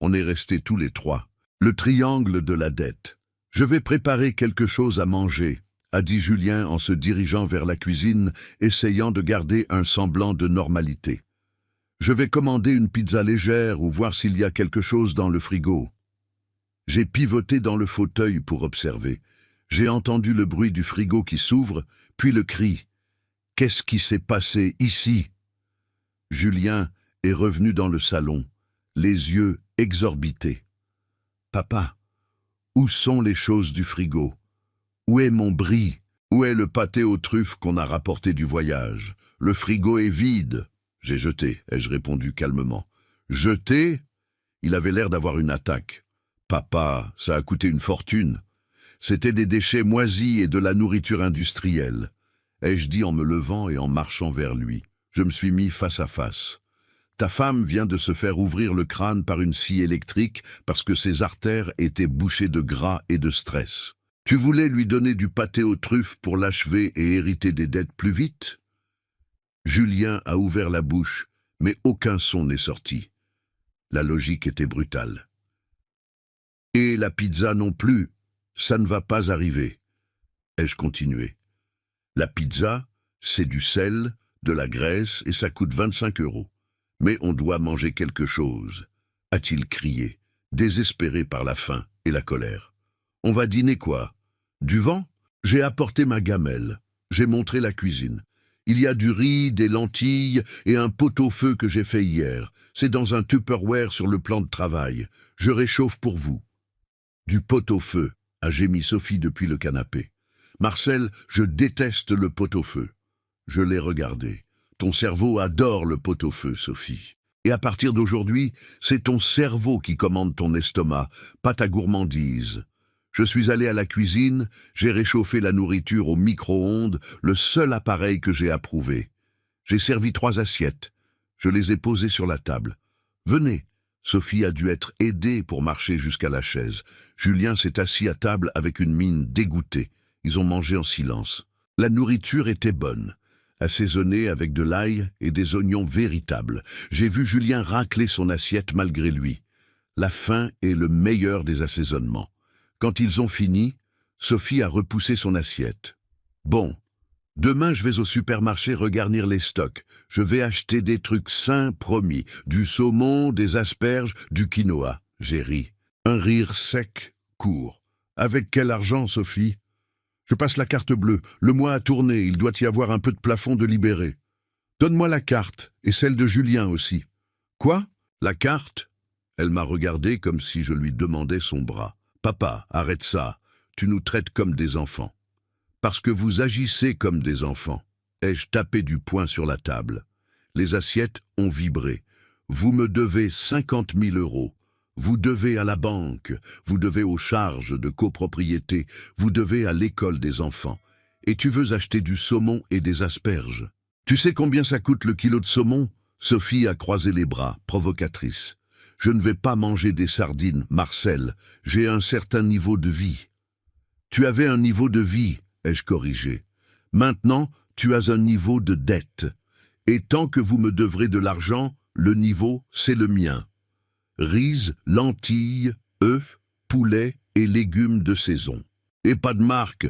On est restés tous les trois. Le triangle de la dette. « Je vais préparer quelque chose à manger », a dit Julien en se dirigeant vers la cuisine, essayant de garder un semblant de normalité. « Je vais commander une pizza légère ou voir s'il y a quelque chose dans le frigo. » J'ai pivoté dans le fauteuil pour observer. J'ai entendu le bruit du frigo qui s'ouvre, puis le cri. « Qu'est-ce qui s'est passé ici ?» Julien est revenu dans le salon, les yeux exorbités. « Papa, où sont les choses du frigo? Où est mon brie? Où est le pâté aux truffes qu'on a rapporté du voyage? Le frigo est vide. » J'ai jeté, ai-je répondu calmement. « Jeté ?» Il avait l'air d'avoir une attaque. « Papa, ça a coûté une fortune. C'était des déchets moisis et de la nourriture industrielle. » Ai-je dit en me levant et en marchant vers lui. Je me suis mis face à face. « Ta femme vient de se faire ouvrir le crâne par une scie électrique parce que ses artères étaient bouchées de gras et de stress. Tu voulais lui donner du pâté aux truffes pour l'achever et hériter des dettes plus vite? Julien a ouvert la bouche, mais aucun son n'est sorti. La logique était brutale. Et la pizza non plus, ça ne va pas arriver. Ai-je continué. La pizza, c'est du sel, de la graisse et ça coûte 25 €. Mais on doit manger quelque chose, a-t-il crié, désespéré par la faim et la colère. On va dîner quoi? Du vent? J'ai apporté ma gamelle. J'ai montré la cuisine. Il y a du riz, des lentilles et un pot-au-feu que j'ai fait hier. C'est dans un Tupperware sur le plan de travail. Je réchauffe pour vous. Du pot-au-feu, a gémi Sophie depuis le canapé. Marcel, je déteste le pot-au-feu. Je l'ai regardé. Ton cerveau adore le pot-au-feu, Sophie. Et à partir d'aujourd'hui, c'est ton cerveau qui commande ton estomac, pas ta gourmandise. Je suis allé à la cuisine, j'ai réchauffé la nourriture au micro-ondes, le seul appareil que j'ai approuvé. J'ai servi 3 assiettes. Je les ai posées sur la table. Venez. Sophie a dû être aidée pour marcher jusqu'à la chaise. Julien s'est assis à table avec une mine dégoûtée. Ils ont mangé en silence. La nourriture était bonne, assaisonnée avec de l'ail et des oignons véritables. J'ai vu Julien racler son assiette malgré lui. La faim est le meilleur des assaisonnements. Quand ils ont fini, Sophie a repoussé son assiette. Bon, demain je vais au supermarché regarnir les stocks. Je vais acheter des trucs sains promis. Du saumon, des asperges, du quinoa. J'ai ri. Un rire sec, court. Avec quel argent, Sophie? Je passe la carte bleue. Le mois a tourné, il doit y avoir un peu de plafond de libéré. Donne-moi la carte, et celle de Julien aussi. Quoi? La carte? Elle m'a regardé comme si je lui demandais son bras. Papa, arrête ça. Tu nous traites comme des enfants. Parce que vous agissez comme des enfants. Ai-je tapé du poing sur la table. Les assiettes ont vibré. Vous me devez 50 000 €. Vous devez à la banque. Vous devez aux charges de copropriété. Vous devez à l'école des enfants. Et tu veux acheter du saumon et des asperges. Tu sais combien ça coûte le kilo de saumon? Sophie a croisé les bras, provocatrice. Je ne vais pas manger des sardines, Marcel. J'ai un certain niveau de vie. Tu avais un niveau de vie, ai-je corrigé. Maintenant, tu as un niveau de dette. Et tant que vous me devrez de l'argent, le niveau, c'est le mien. Riz, lentilles, œufs, poulet et légumes de saison. Et pas de marque.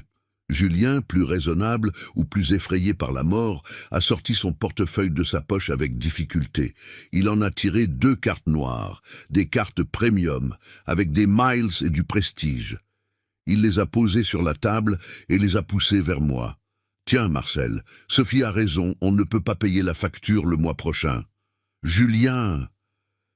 Julien, plus raisonnable ou plus effrayé par la mort, a sorti son portefeuille de sa poche avec difficulté. Il en a tiré 2 cartes noires, des cartes premium, avec des miles et du prestige. Il les a posées sur la table et les a poussées vers moi. « Tiens, Marcel, Sophie a raison, on ne peut pas payer la facture le mois prochain. »« Julien !»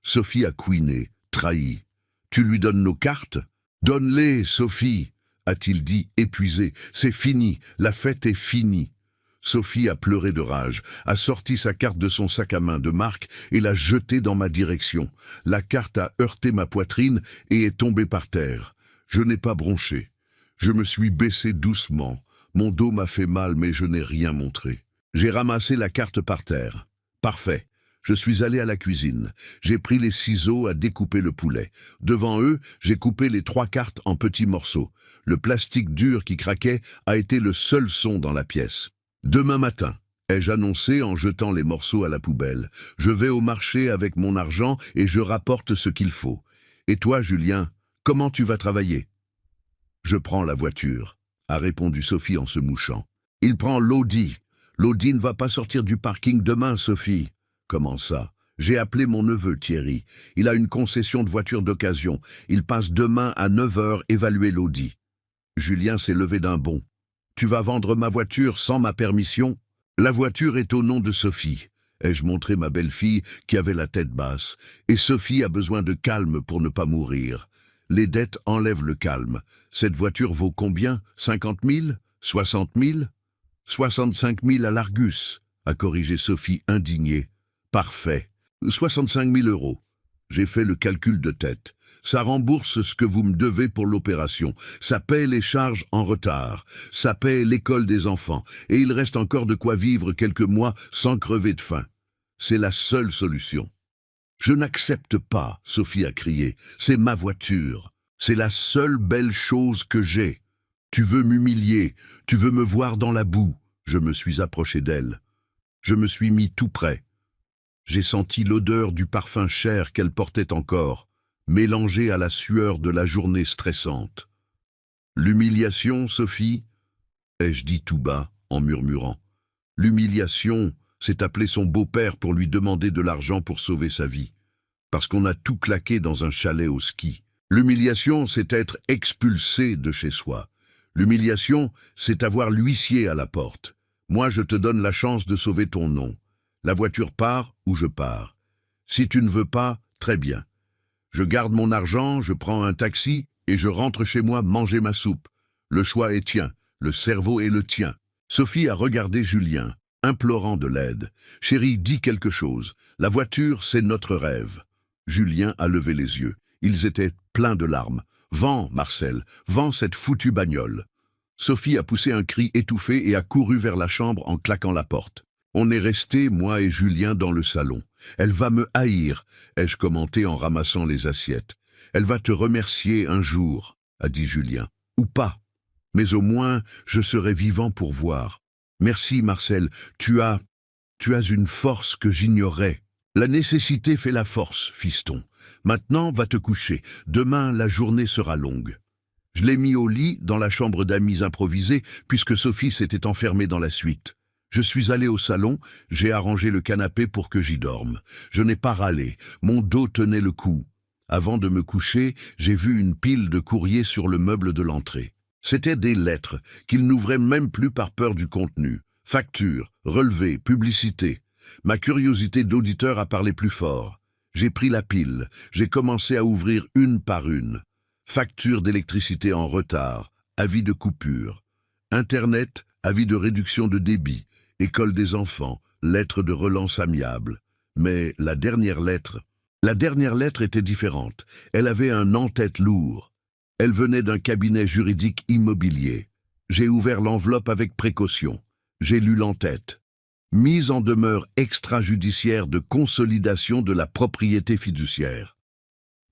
Sophie a couiné, trahi. « Tu lui donnes nos cartes? Donne-les, Sophie !» a-t-il dit, épuisé. « C'est fini, la fête est finie. » Sophie a pleuré de rage, a sorti sa carte de son sac à main de marque et l'a jetée dans ma direction. La carte a heurté ma poitrine et est tombée par terre. Je n'ai pas bronché. Je me suis baissé doucement. Mon dos m'a fait mal, mais je n'ai rien montré. J'ai ramassé la carte par terre. Parfait. Je suis allé à la cuisine. J'ai pris les ciseaux à découper le poulet. Devant eux, j'ai coupé les 3 cartes en petits morceaux. Le plastique dur qui craquait a été le seul son dans la pièce. Demain matin, ai-je annoncé en jetant les morceaux à la poubelle. Je vais au marché avec mon argent et je rapporte ce qu'il faut. Et toi, Julien, comment tu vas travailler? Je prends la voiture, a répondu Sophie en se mouchant. Il prend l'Audi. L'Audi ne va pas sortir du parking demain, Sophie. Comment ça? J'ai appelé mon neveu Thierry. Il a une concession de voiture d'occasion. Il passe demain à 9 h évaluer l'Audi. Julien s'est levé d'un bond. Tu vas vendre ma voiture sans ma permission? La voiture est au nom de Sophie. Ai-je montré ma belle-fille qui avait la tête basse. Et Sophie a besoin de calme pour ne pas mourir. Les dettes enlèvent le calme. Cette voiture vaut combien? 50 000? 60 000? 65 000 à l'Argus, a corrigé Sophie indignée. Parfait. 65 000 €. J'ai fait le calcul de tête. Ça rembourse ce que vous me devez pour l'opération. Ça paie les charges en retard. Ça paie l'école des enfants. Et il reste encore de quoi vivre quelques mois sans crever de faim. C'est la seule solution. Je n'accepte pas, Sophie a crié. C'est ma voiture. C'est la seule belle chose que j'ai. Tu veux m'humilier, tu veux me voir dans la boue. Je me suis approché d'elle. Je me suis mis tout près. J'ai senti l'odeur du parfum cher qu'elle portait encore, mélangée à la sueur de la journée stressante. L'humiliation, Sophie, ai-je dit tout bas en murmurant. L'humiliation, c'est appeler son beau-père pour lui demander de l'argent pour sauver sa vie, parce qu'on a tout claqué dans un chalet au ski. L'humiliation, c'est être expulsé de chez soi. L'humiliation, c'est avoir l'huissier à la porte. Moi, je te donne la chance de sauver ton nom. La voiture part ou je pars. Si tu ne veux pas, très bien. Je garde mon argent, je prends un taxi et je rentre chez moi manger ma soupe. Le choix est tien, le cerveau est le tien. Sophie a regardé Julien, implorant de l'aide. Chérie, dis quelque chose. La voiture, c'est notre rêve. Julien a levé les yeux. Ils étaient pleins de larmes. Vends, Marcel, vends cette foutue bagnole. Sophie a poussé un cri étouffé et a couru vers la chambre en claquant la porte. On est restés, moi et Julien, dans le salon. Elle va me haïr, ai-je commenté en ramassant les assiettes. Elle va te remercier un jour, a dit Julien. Ou pas. Mais au moins, je serai vivant pour voir. Merci, Marcel, tu as une force que j'ignorais. La nécessité fait la force, fiston. Maintenant, va te coucher. Demain, la journée sera longue. Je l'ai mis au lit, dans la chambre d'amis improvisée, puisque Sophie s'était enfermée dans la suite. Je suis allé au salon, j'ai arrangé le canapé pour que j'y dorme. Je n'ai pas râlé, mon dos tenait le coup. Avant de me coucher, j'ai vu une pile de courriers sur le meuble de l'entrée. C'étaient des lettres, qu'ils n'ouvraient même plus par peur du contenu. Factures, relevés, publicités. Ma curiosité d'auditeur a parlé plus fort. J'ai pris la pile, j'ai commencé à ouvrir une par une. Facture d'électricité en retard, avis de coupure. Internet, avis de réduction de débit. École des enfants, lettre de relance amiable. Mais la dernière lettre était différente. Elle avait un en-tête lourd. Elle venait d'un cabinet juridique immobilier. J'ai ouvert l'enveloppe avec précaution. J'ai lu l'en-tête. Mise en demeure extrajudiciaire de consolidation de la propriété fiduciaire.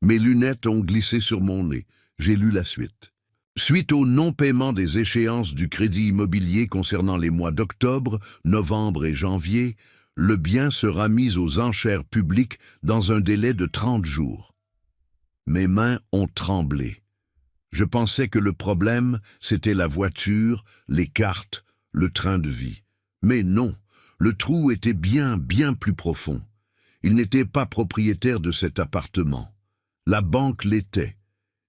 Mes lunettes ont glissé sur mon nez. J'ai lu la suite. Suite au non-paiement des échéances du crédit immobilier concernant les mois d'octobre, novembre et janvier, le bien sera mis aux enchères publiques dans un délai de 30 jours. Mes mains ont tremblé. Je pensais que le problème, c'était la voiture, les cartes, le train de vie. Mais non, le trou était bien plus profond. Il n'était pas propriétaire de cet appartement. La banque l'était.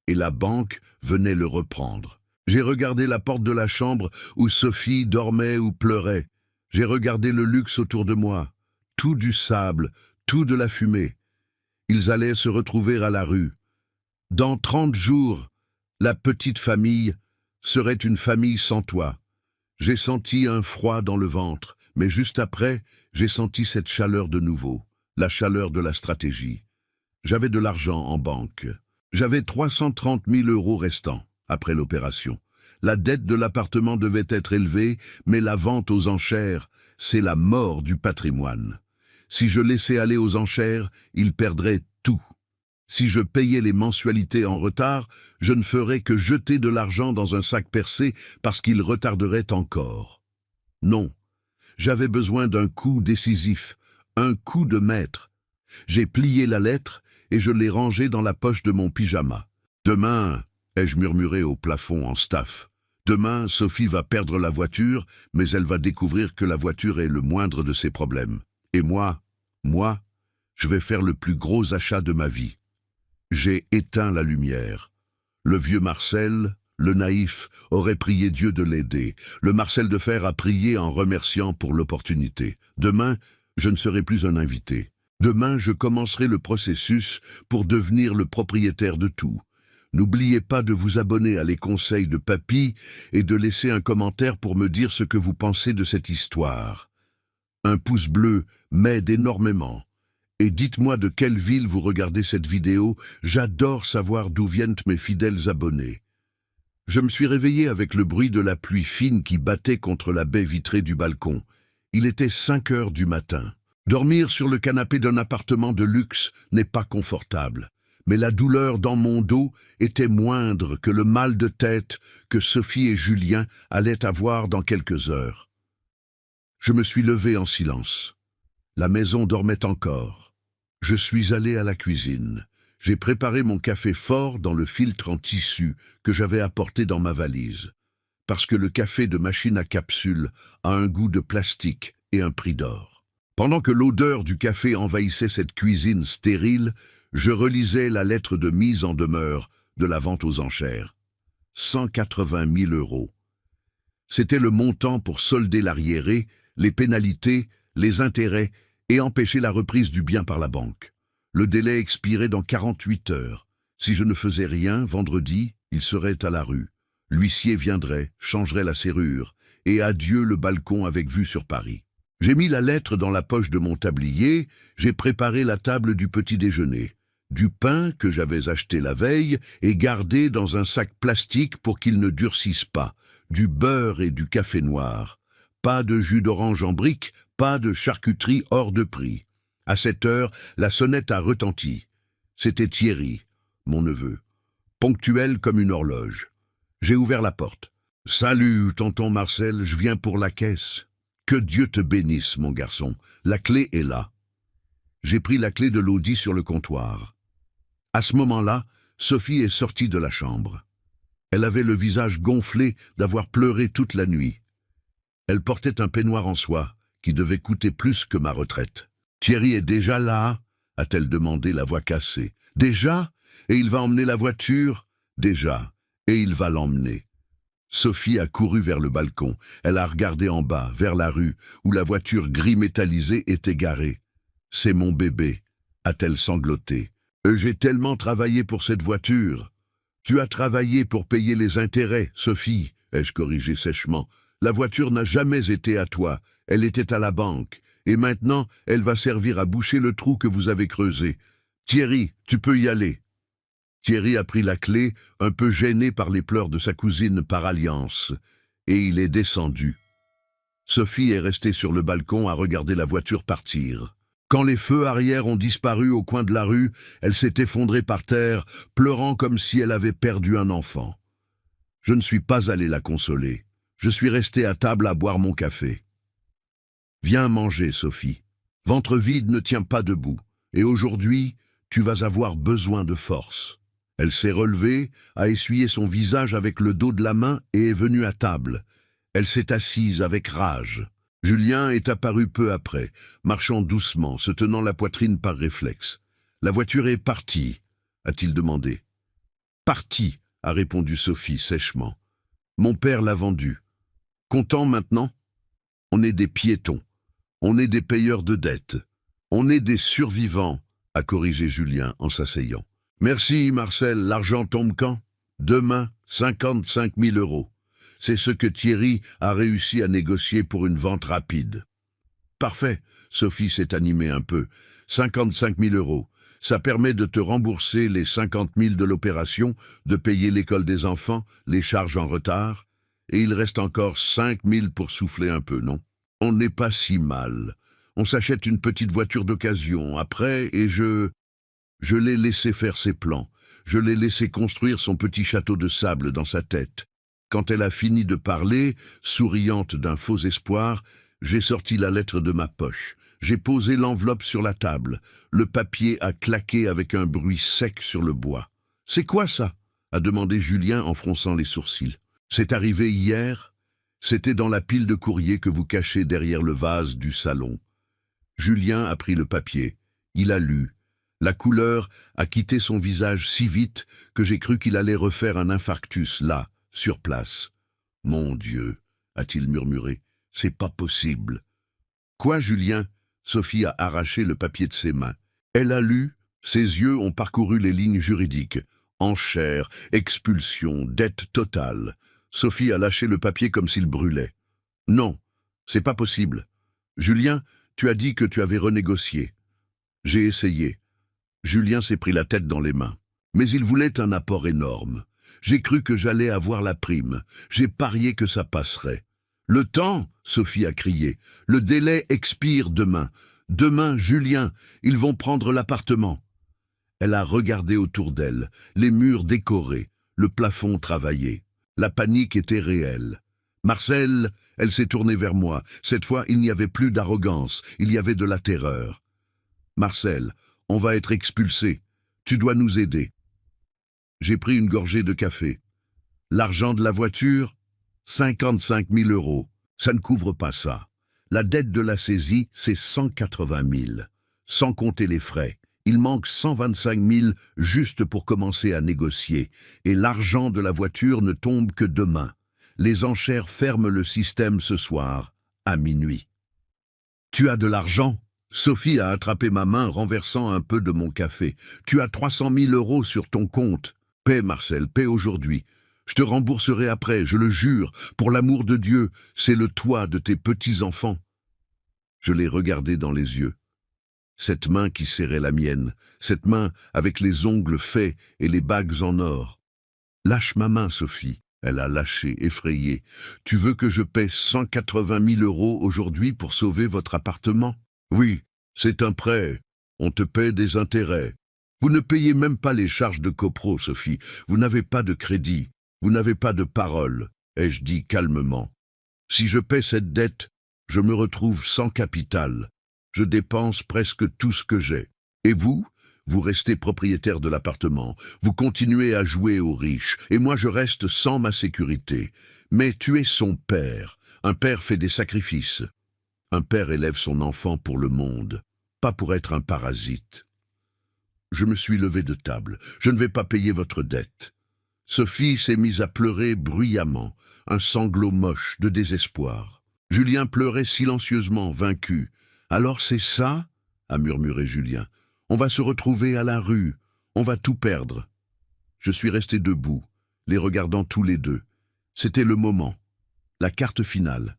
Et la banque venait le reprendre. J'ai regardé la porte de la chambre où Sophie dormait ou pleurait. J'ai regardé le luxe autour de moi. Tout du sable, tout de la fumée. Ils allaient se retrouver à la rue. Dans 30 jours, la petite famille serait une famille sans toi. J'ai senti un froid dans le ventre, mais juste après, j'ai senti cette chaleur de nouveau, la chaleur de la stratégie. J'avais de l'argent en banque. J'avais 330 000 € restants après l'opération. La dette de l'appartement devait être élevée, mais la vente aux enchères, c'est la mort du patrimoine. Si je laissais aller aux enchères, il perdrait tout. Si je payais les mensualités en retard, je ne ferais que jeter de l'argent dans un sac percé parce qu'il retarderait encore. Non, j'avais besoin d'un coup décisif, un coup de maître. J'ai plié la lettre et je l'ai rangée dans la poche de mon pyjama. Demain, ai-je murmuré au plafond en staff. Demain, Sophie va perdre la voiture, mais elle va découvrir que la voiture est le moindre de ses problèmes. Et moi, je vais faire le plus gros achat de ma vie. J'ai éteint la lumière. Le vieux Marcel, le naïf, aurait prié Dieu de l'aider. Le Marcel de fer a prié en remerciant pour l'opportunité. Demain, je ne serai plus un invité. Demain, je commencerai le processus pour devenir le propriétaire de tout. N'oubliez pas de vous abonner à Les Conseils de Papy et de laisser un commentaire pour me dire ce que vous pensez de cette histoire. Un pouce bleu m'aide énormément. Et dites-moi de quelle ville vous regardez cette vidéo, j'adore savoir d'où viennent mes fidèles abonnés. Je me suis réveillé avec le bruit de la pluie fine qui battait contre la baie vitrée du balcon. Il était 5 heures du matin. Dormir sur le canapé d'un appartement de luxe n'est pas confortable. mais la douleur dans mon dos était moindre que le mal de tête que Sophie et Julien allaient avoir dans quelques heures. Je me suis levé en silence. La maison dormait encore. Je suis allé à la cuisine. J'ai préparé mon café fort dans le filtre en tissu que j'avais apporté dans ma valise, parce que le café de machine à capsule a un goût de plastique et un prix d'or. Pendant que l'odeur du café envahissait cette cuisine stérile, je relisais la lettre de mise en demeure de la vente aux enchères. 180 000 €. C'était le montant pour solder l'arriéré, les pénalités, les intérêts et empêcher la reprise du bien par la banque. Le délai expirait dans 48 heures. Si je ne faisais rien, vendredi, il serait à la rue. L'huissier viendrait, changerait la serrure, et adieu le balcon avec vue sur Paris. J'ai mis la lettre dans la poche de mon tablier, j'ai préparé la table du petit déjeuner. Du pain que j'avais acheté la veille et gardé dans un sac plastique pour qu'il ne durcisse pas, du beurre et du café noir. Pas de jus d'orange en brique, pas de charcuterie hors de prix. À cette heure, la sonnette a retenti. C'était Thierry, mon neveu, ponctuel comme une horloge. J'ai ouvert la porte. « Salut, tonton Marcel, je viens pour la caisse. »« Que Dieu te bénisse, mon garçon. La clé est là. » J'ai pris la clé de l'Audi sur le comptoir. À ce moment-là, Sophie est sortie de la chambre. Elle avait le visage gonflé d'avoir pleuré toute la nuit. Elle portait un peignoir en soie qui devait coûter plus que ma retraite. « Thierry est déjà là ?» a-t-elle demandé, la voix cassée. « Déjà? Et il va emmener la voiture? » ?»« Déjà. Et il va l'emmener. » Sophie a couru vers le balcon. Elle a regardé en bas, vers la rue, où la voiture gris métallisée était garée. « C'est mon bébé », a-t-elle sangloté. « J'ai tellement travaillé pour cette voiture. »« Tu as travaillé pour payer les intérêts, Sophie, » ai-je corrigé sèchement. « La voiture n'a jamais été à toi, elle était à la banque. Et maintenant, elle va servir à boucher le trou que vous avez creusé. Thierry, tu peux y aller. » Thierry a pris la clé, un peu gêné par les pleurs de sa cousine par alliance, et il est descendu. Sophie est restée sur le balcon à regarder la voiture partir. Quand les feux arrière ont disparu au coin de la rue, elle s'est effondrée par terre, pleurant comme si elle avait perdu un enfant. Je ne suis pas allé la consoler. Je suis resté à table à boire mon café. « Viens manger, Sophie. Ventre vide ne tient pas debout, et aujourd'hui, tu vas avoir besoin de force. » Elle s'est relevée, a essuyé son visage avec le dos de la main et est venue à table. Elle s'est assise avec rage. Julien est apparu peu après, marchant doucement, se tenant la poitrine par réflexe. « La voiture est partie » a-t-il demandé. « Partie » a répondu Sophie sèchement. « Mon père l'a vendue. Content maintenant ? On est des piétons. On est des payeurs de dettes. On est des survivants » a corrigé Julien en s'asseyant. « Merci, Marcel, l'argent tombe quand ? Demain, 55 000 €. C'est ce que Thierry a réussi à négocier pour une vente rapide. »« Parfait, » Sophie s'est animée un peu. « 55 000 €. Ça permet de te rembourser les 50 000 de l'opération, de payer l'école des enfants, les charges en retard. Et il reste encore 5 000 pour souffler un peu, non ? On n'est pas si mal. On s'achète une petite voiture d'occasion, après, et je l'ai laissé faire ses plans. Je l'ai laissé construire son petit château de sable dans sa tête. Quand elle a fini de parler, souriante d'un faux espoir, j'ai sorti la lettre de ma poche. J'ai posé l'enveloppe sur la table. Le papier a claqué avec un bruit sec sur le bois. « C'est quoi ça ?» a demandé Julien en fronçant les sourcils. « C'est arrivé hier. C'était dans la pile de courrier que vous cachez derrière le vase du salon. » Julien a pris le papier. Il a lu. La couleur a quitté son visage si vite que j'ai cru qu'il allait refaire un infarctus là, sur place. « Mon Dieu !» a-t-il murmuré. « C'est pas possible. »« Quoi, Julien ?» Sophie a arraché le papier de ses mains. Elle a lu, ses yeux ont parcouru les lignes juridiques. Enchères, expulsion, dette totale. Sophie a lâché le papier comme s'il brûlait. « Non, c'est pas possible. Julien, tu as dit que tu avais renégocié. » J'ai essayé. Julien s'est pris la tête dans les mains. Mais il voulait un apport énorme. J'ai cru que j'allais avoir la prime. J'ai parié que ça passerait. « Le temps !» Sophie a crié. « Le délai expire demain. Demain, Julien, ils vont prendre l'appartement. » Elle a regardé autour d'elle, les murs décorés, le plafond travaillé. La panique était réelle. Marcel, elle s'est tournée vers moi. Cette fois, il n'y avait plus d'arrogance, il y avait de la terreur. Marcel, on va être expulsés. Tu dois nous aider. J'ai pris une gorgée de café. L'argent de la voiture, 55 000 €. Ça ne couvre pas ça. La dette de la saisie, c'est 180 000. Sans compter les frais. Il manque 125 000 juste pour commencer à négocier. Et l'argent de la voiture ne tombe que demain. Les enchères ferment le système ce soir, à minuit. Tu as de l'argent ? Sophie a attrapé ma main, renversant un peu de mon café. Tu as 300 000 € sur ton compte. Paie, Marcel, paie aujourd'hui. Je te rembourserai après, je le jure. Pour l'amour de Dieu, c'est le toit de tes petits-enfants. Je l'ai regardé dans les yeux. Cette main qui serrait la mienne, cette main avec les ongles faits et les bagues en or. Lâche ma main, Sophie. Elle a lâché, effrayée. Tu veux que je paie 180 000 € aujourd'hui pour sauver votre appartement ? Oui, c'est un prêt. On te paie des intérêts. Vous ne payez même pas les charges de copro, Sophie. Vous n'avez pas de crédit. Vous n'avez pas de parole, ai-je dit calmement. Si je paie cette dette, je me retrouve sans capital. Je dépense presque tout ce que j'ai. Et vous ? Vous restez propriétaire de l'appartement. Vous continuez à jouer aux riches. Et moi, je reste sans ma sécurité. Mais tu es son père. Un père fait des sacrifices. Un père élève son enfant pour le monde, pas pour être un parasite. Je me suis levé de table. Je ne vais pas payer votre dette. Sophie s'est mise à pleurer bruyamment, un sanglot moche de désespoir. Julien pleurait silencieusement, vaincu. « Alors c'est ça ?» a murmuré Julien. « On va se retrouver à la rue. On va tout perdre. » Je suis resté debout, les regardant tous les deux. C'était le moment, la carte finale.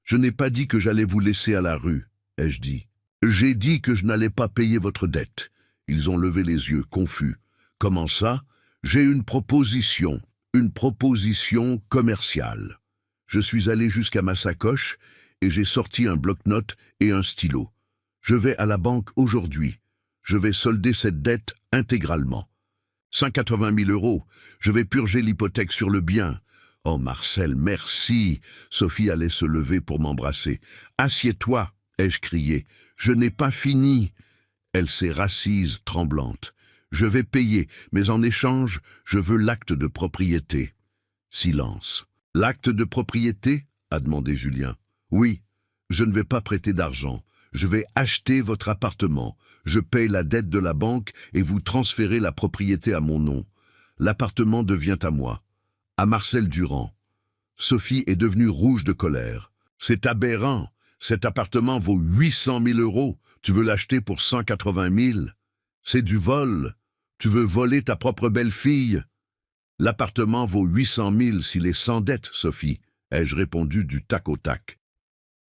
Je n'ai pas dit que j'allais vous laisser à la rue, ai-je dit. J'ai dit que je n'allais pas payer votre dette. Ils ont levé les yeux, confus. Comment ça ? J'ai une proposition commerciale. Je suis allé jusqu'à ma sacoche et j'ai sorti un bloc-notes et un stylo. Je vais à la banque aujourd'hui. Je vais solder cette dette intégralement. 180 000 €. Je vais purger l'hypothèque sur le bien. Oh Marcel, merci. Sophie allait se lever pour m'embrasser. Assieds-toi, ai-je crié. Je n'ai pas fini. Elle s'est rassise, tremblante. Je vais payer, mais en échange, je veux l'acte de propriété. Silence. L'acte de propriété ? A demandé Julien. Oui, je ne vais pas prêter d'argent. Je vais acheter votre appartement. Je paye la dette de la banque et vous transférez la propriété à mon nom. L'appartement devient à moi. À Marcel Durand. Sophie est devenue rouge de colère. C'est aberrant. Cet appartement vaut 800 000 €. Tu veux l'acheter pour 180 000 €. C'est du vol. Tu veux voler ta propre belle-fille. L'appartement vaut 800 000 s'il est sans dette, Sophie, ai-je répondu du tac au tac.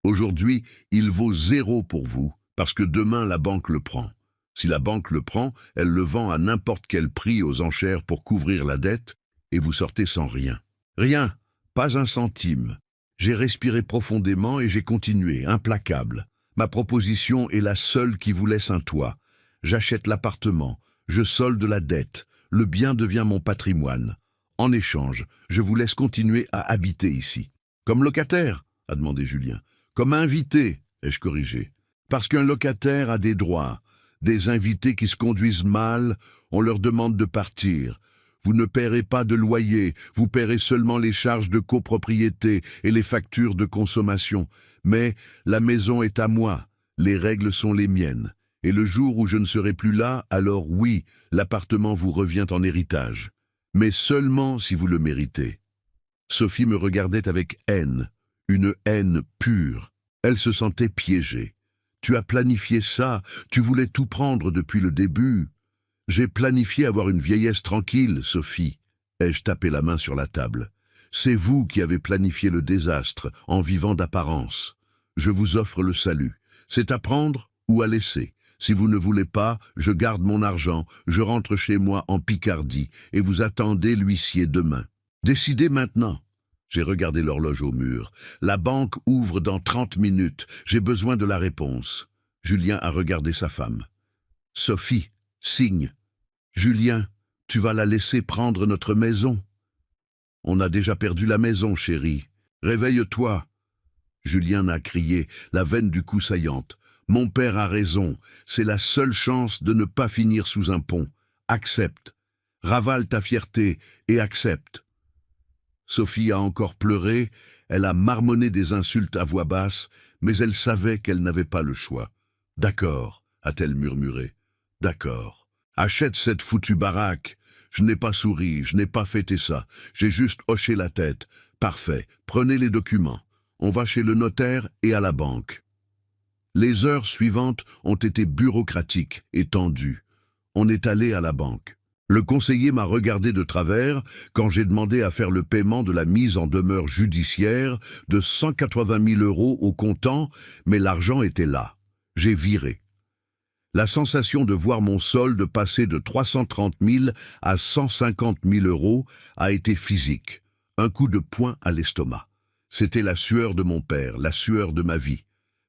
Aujourd'hui, il vaut 0 pour vous, parce que demain la banque le prend. Si la banque le prend, elle le vend à n'importe quel prix aux enchères pour couvrir la dette, et vous sortez sans rien. Rien, pas un centime. J'ai respiré profondément et j'ai continué, implacable. Ma proposition est la seule qui vous laisse un toit. J'achète l'appartement, je solde la dette, le bien devient mon patrimoine. En échange, je vous laisse continuer à habiter ici. Comme locataire, a demandé Julien. Comme invité, ai-je corrigé. Parce qu'un locataire a des droits. Des invités qui se conduisent mal, on leur demande de partir. Vous ne paierez pas de loyer, vous paierez seulement les charges de copropriété et les factures de consommation. Mais la maison est à moi, les règles sont les miennes. Et le jour où je ne serai plus là, alors oui, l'appartement vous revient en héritage. Mais seulement si vous le méritez. Sophie me regardait avec haine, une haine pure. Elle se sentait piégée. Tu as planifié ça, tu voulais tout prendre depuis le début. J'ai planifié avoir une vieillesse tranquille, Sophie. Ai-je tapé la main sur la table. C'est vous qui avez planifié le désastre en vivant d'apparence. Je vous offre le salut. C'est à prendre ou à laisser. Si vous ne voulez pas, je garde mon argent, je rentre chez moi en Picardie et vous attendez l'huissier demain. Décidez maintenant. J'ai regardé l'horloge au mur. La banque ouvre dans 30 minutes. J'ai besoin de la réponse. Julien a regardé sa femme. Sophie, signe. Julien, tu vas la laisser prendre notre maison. On a déjà perdu la maison, chérie. Réveille-toi. Julien a crié, la veine du cou saillante. Mon père a raison, c'est la seule chance de ne pas finir sous un pont. Accepte. Ravale ta fierté et accepte. Sophie a encore pleuré, elle a marmonné des insultes à voix basse, mais elle savait qu'elle n'avait pas le choix. « D'accord », a-t-elle murmuré. « D'accord. Achète cette foutue baraque. Je n'ai pas souri, je n'ai pas fêté ça. J'ai juste hoché la tête. Parfait. Prenez les documents. On va chez le notaire et à la banque. » Les heures suivantes ont été bureaucratiques et tendues. On est allé à la banque. Le conseiller m'a regardé de travers quand j'ai demandé à faire le paiement de la mise en demeure judiciaire de 180 000 € au comptant, mais l'argent était là. J'ai viré. La sensation de voir mon solde passer de 330 000 à 150 000 € a été physique. Un coup de poing à l'estomac. C'était la sueur de mon père, la sueur de ma vie.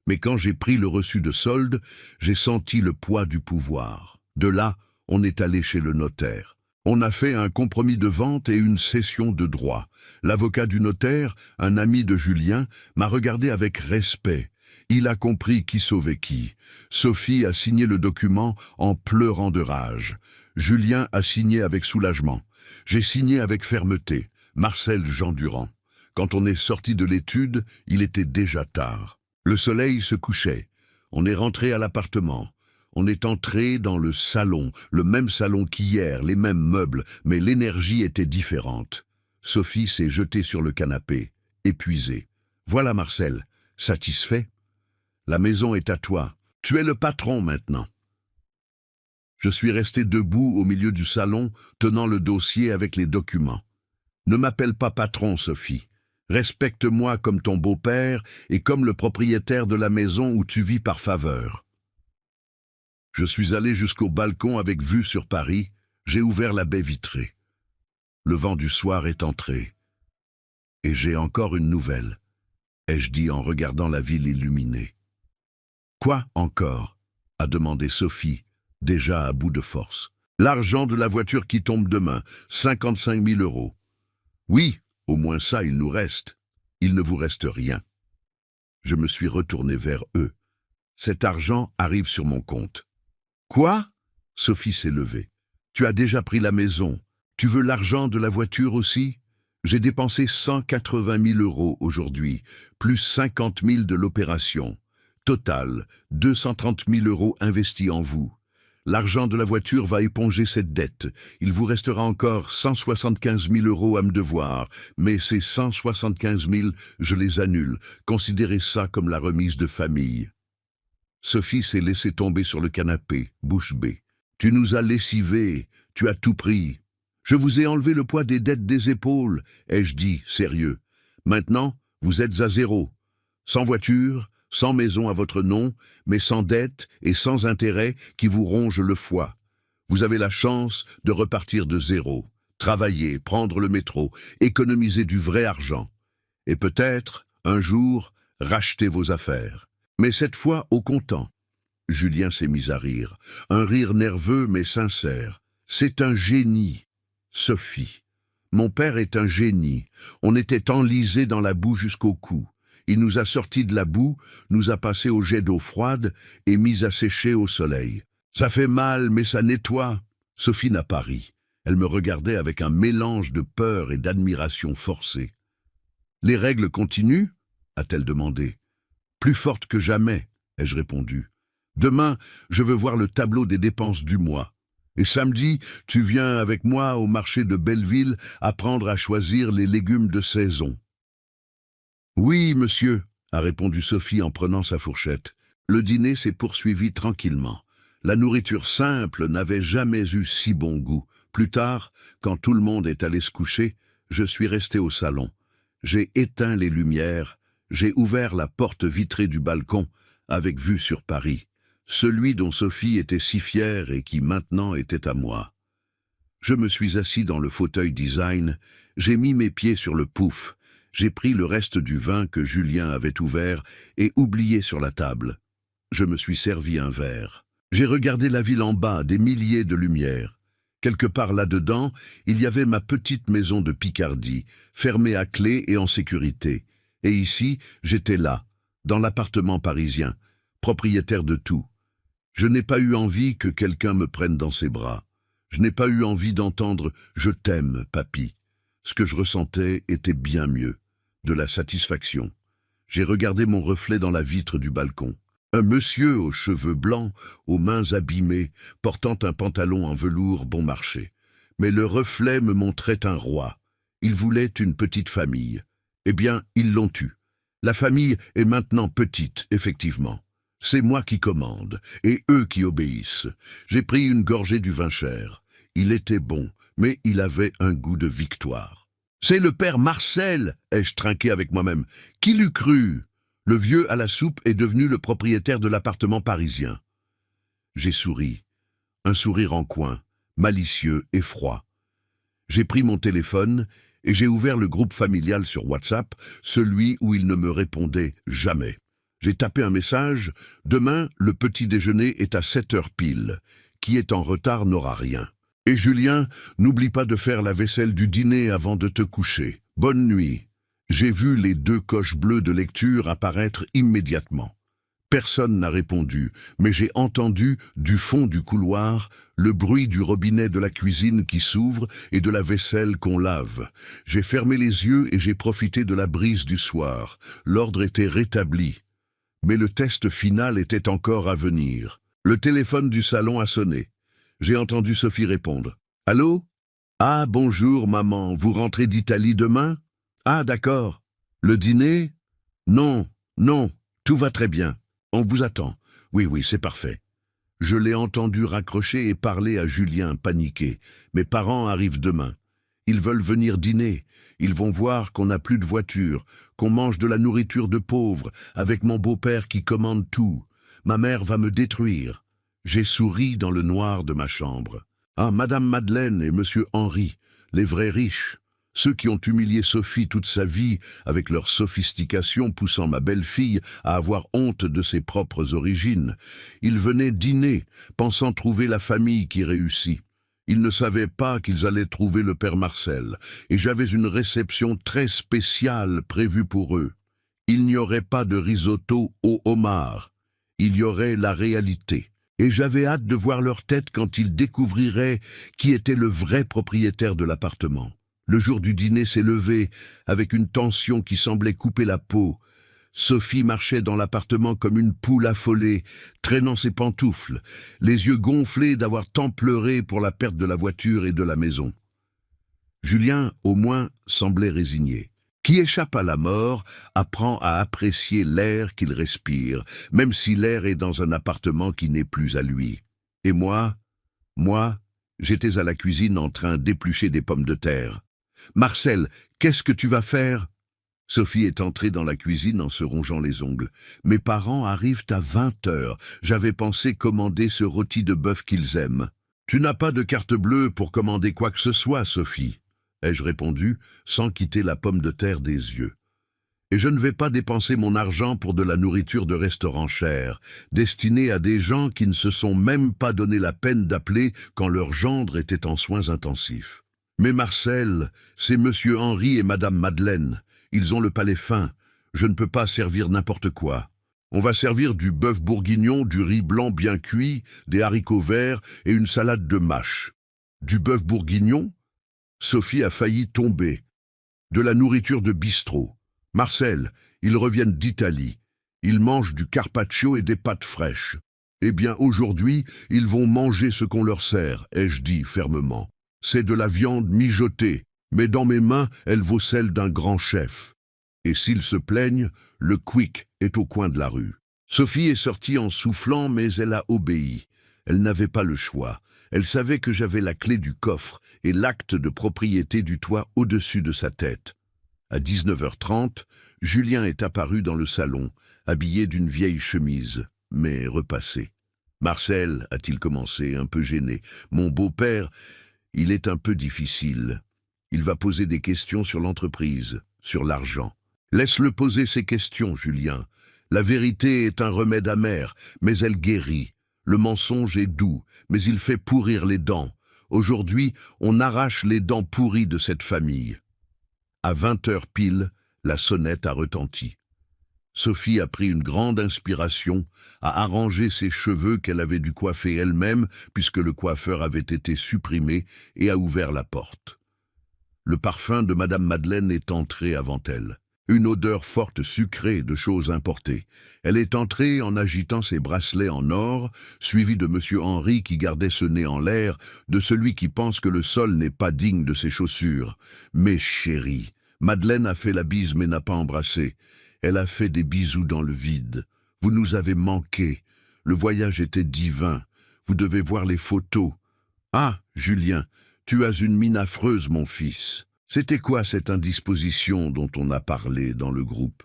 Mais quand j'ai pris le reçu de solde, j'ai senti le poids du pouvoir. De là, on est allé chez le notaire. On a fait un compromis de vente et une cession de droit. L'avocat du notaire, un ami de Julien, m'a regardé avec respect. Il a compris qui sauvait qui. Sophie a signé le document en pleurant de rage. Julien a signé avec soulagement. J'ai signé avec fermeté. Marcel Jean Durand. Quand on est sorti de l'étude, il était déjà tard. Le soleil se couchait. On est rentré à l'appartement. On est entré dans le salon, le même salon qu'hier, les mêmes meubles, mais l'énergie était différente. Sophie s'est jetée sur le canapé, épuisée. « Voilà Marcel, satisfait? La maison est à toi. Tu es le patron maintenant. » Je suis resté debout au milieu du salon, tenant le dossier avec les documents. « Ne m'appelle pas patron, Sophie. Respecte-moi comme ton beau-père et comme le propriétaire de la maison où tu vis par faveur. » Je suis allé jusqu'au balcon avec vue sur Paris. J'ai ouvert la baie vitrée. Le vent du soir est entré. Et j'ai encore une nouvelle, ai-je dit en regardant la ville illuminée. « Quoi encore ?» a demandé Sophie, déjà à bout de force. « L'argent de la voiture qui tombe demain, 55 000 €. Oui, au moins ça il nous reste. Il ne vous reste rien. » Je me suis retourné vers eux. Cet argent arrive sur mon compte. « Quoi ?» Sophie s'est levée. « Tu as déjà pris la maison. Tu veux l'argent de la voiture aussi ? J'ai dépensé 180 000 € aujourd'hui, plus 50 000 de l'opération. Total, 230 000 € investis en vous. L'argent de la voiture va éponger cette dette. Il vous restera encore 175 000 € à me devoir, mais ces 175 000, je les annule. Considérez ça comme la remise de famille. » Sophie s'est laissée tomber sur le canapé, bouche bée. « Tu nous as lessivés, tu as tout pris. Je vous ai enlevé le poids des dettes des épaules, ai-je dit, sérieux. Maintenant, vous êtes à zéro. Sans voiture, sans maison à votre nom, mais sans dette et sans intérêt qui vous ronge le foie. Vous avez la chance de repartir de zéro, travailler, prendre le métro, économiser du vrai argent. Et peut-être, un jour, racheter vos affaires. Mais cette fois au comptant. » Julien s'est mis à rire, un rire nerveux mais sincère. « C'est un génie, Sophie. Mon père est un génie. On était enlisés dans la boue jusqu'au cou. Il nous a sortis de la boue, nous a passés au jet d'eau froide et mis à sécher au soleil. Ça fait mal, mais ça nettoie. » Sophie n'a pas ri. Elle me regardait avec un mélange de peur et d'admiration forcée. « Les règles continuent ?» a-t-elle demandé. « Plus forte que jamais, ai-je répondu. Demain, je veux voir le tableau des dépenses du mois. Et samedi, tu viens avec moi au marché de Belleville apprendre à choisir les légumes de saison. » « Oui, monsieur, » a répondu Sophie en prenant sa fourchette. Le dîner s'est poursuivi tranquillement. La nourriture simple n'avait jamais eu si bon goût. Plus tard, quand tout le monde est allé se coucher, je suis resté au salon. J'ai éteint les lumières. J'ai ouvert la porte vitrée du balcon, avec vue sur Paris, celui dont Sophie était si fière et qui maintenant était à moi. Je me suis assis dans le fauteuil design, j'ai mis mes pieds sur le pouf, j'ai pris le reste du vin que Julien avait ouvert et oublié sur la table. Je me suis servi un verre. J'ai regardé la ville en bas, des milliers de lumières. Quelque part là-dedans, il y avait ma petite maison de Picardie, fermée à clé et en sécurité. Et ici, j'étais là, dans l'appartement parisien, propriétaire de tout. Je n'ai pas eu envie que quelqu'un me prenne dans ses bras. Je n'ai pas eu envie d'entendre « Je t'aime, papy ». Ce que je ressentais était bien mieux, de la satisfaction. J'ai regardé mon reflet dans la vitre du balcon. Un monsieur aux cheveux blancs, aux mains abîmées, portant un pantalon en velours bon marché. Mais le reflet me montrait un roi. Il voulait une petite famille. Eh bien, ils l'ont eue. La famille est maintenant petite, effectivement. C'est moi qui commande, et eux qui obéissent. J'ai pris une gorgée du vin cher. Il était bon, mais il avait un goût de victoire. « C'est le père Marcel !» ai-je trinqué avec moi-même. « Qui l'eût cru ?» Le vieux à la soupe est devenu le propriétaire de l'appartement parisien. J'ai souri, un sourire en coin, malicieux et froid. J'ai pris mon téléphone et j'ai ouvert le groupe familial sur WhatsApp, celui où il ne me répondait jamais. J'ai tapé un message « Demain, le petit déjeuner est à 7 heures pile. Qui est en retard n'aura rien. Et Julien, n'oublie pas de faire la vaisselle du dîner avant de te coucher. Bonne nuit. » J'ai vu les 2 coches bleues de lecture apparaître immédiatement. Personne n'a répondu, mais j'ai entendu, du fond du couloir, le bruit du robinet de la cuisine qui s'ouvre et de la vaisselle qu'on lave. J'ai fermé les yeux et j'ai profité de la brise du soir. L'ordre était rétabli. Mais le test final était encore à venir. Le téléphone du salon a sonné. J'ai entendu Sophie répondre. « Allô ? Ah, bonjour, maman, vous rentrez d'Italie demain ? Ah, d'accord. Le dîner ? Non, non, tout va très bien. On vous attend. Oui, c'est parfait. » Je l'ai entendu raccrocher et parler à Julien, paniqué. « Mes parents arrivent demain. Ils veulent venir dîner. Ils vont voir qu'on n'a plus de voiture, qu'on mange de la nourriture de pauvres, avec mon beau-père qui commande tout. Ma mère va me détruire. » J'ai souri dans le noir de ma chambre. Ah, Madame Madeleine et Monsieur Henri, les vrais riches. Ceux qui ont humilié Sophie toute sa vie avec leur sophistication poussant ma belle-fille à avoir honte de ses propres origines. Ils venaient dîner, pensant trouver la famille qui réussit. Ils ne savaient pas qu'ils allaient trouver le père Marcel, et j'avais une réception très spéciale prévue pour eux. Il n'y aurait pas de risotto au homard. Il y aurait la réalité. Et j'avais hâte de voir leur tête quand ils découvriraient qui était le vrai propriétaire de l'appartement. Le jour du dîner s'est levé, avec une tension qui semblait couper la peau. Sophie marchait dans l'appartement comme une poule affolée, traînant ses pantoufles, les yeux gonflés d'avoir tant pleuré pour la perte de la voiture et de la maison. Julien, au moins, semblait résigné. Qui échappe à la mort apprend à apprécier l'air qu'il respire, même si l'air est dans un appartement qui n'est plus à lui. Et moi, j'étais à la cuisine en train d'éplucher des pommes de terre. « Marcel, qu'est-ce que tu vas faire ?» Sophie est entrée dans la cuisine en se rongeant les ongles. « Mes parents arrivent à 20 heures. J'avais pensé commander ce rôti de bœuf qu'ils aiment. »« Tu n'as pas de carte bleue pour commander quoi que ce soit, Sophie ?» ai-je répondu, sans quitter la pomme de terre des yeux. « Et je ne vais pas dépenser mon argent pour de la nourriture de restaurant cher, destinée à des gens qui ne se sont même pas donné la peine d'appeler quand leur gendre était en soins intensifs. » Mais Marcel, c'est Monsieur Henri et Madame Madeleine. Ils ont le palais fin. Je ne peux pas servir n'importe quoi. On va servir du bœuf bourguignon, du riz blanc bien cuit, des haricots verts et une salade de mâche. Du bœuf bourguignon ? Sophie a failli tomber. De la nourriture de bistrot. Marcel, ils reviennent d'Italie. Ils mangent du carpaccio et des pâtes fraîches. Eh bien, aujourd'hui, ils vont manger ce qu'on leur sert, ai-je dit fermement. C'est de la viande mijotée, mais dans mes mains, elle vaut celle d'un grand chef. Et s'ils se plaignent, le quick est au coin de la rue. Sophie est sortie en soufflant, mais elle a obéi. Elle n'avait pas le choix. Elle savait que j'avais la clé du coffre et l'acte de propriété du toit au-dessus de sa tête. À 19h30, Julien est apparu dans le salon, habillé d'une vieille chemise, mais repassée. « Marcel, a-t-il commencé, un peu gêné, mon beau-père, il est un peu difficile. Il va poser des questions sur l'entreprise, sur l'argent. Laisse-le poser ses questions, Julien. La vérité est un remède amer, mais elle guérit. Le mensonge est doux, mais il fait pourrir les dents. Aujourd'hui, on arrache les dents pourries de cette famille. À 20 heures pile, la sonnette a retenti. Sophie a pris une grande inspiration, a arrangé ses cheveux qu'elle avait dû coiffer elle-même puisque le coiffeur avait été supprimé et a ouvert la porte. Le parfum de Madame Madeleine est entré avant elle. Une odeur forte sucrée de choses importées. Elle est entrée en agitant ses bracelets en or, suivie de Monsieur Henri qui gardait ce nez en l'air, de celui qui pense que le sol n'est pas digne de ses chaussures. Mais chérie, Madeleine a fait la bise mais n'a pas embrassé. Elle a fait des bisous dans le vide. Vous nous avez manqué. Le voyage était divin. Vous devez voir les photos. Ah, Julien, tu as une mine affreuse, mon fils. C'était quoi cette indisposition dont on a parlé dans le groupe?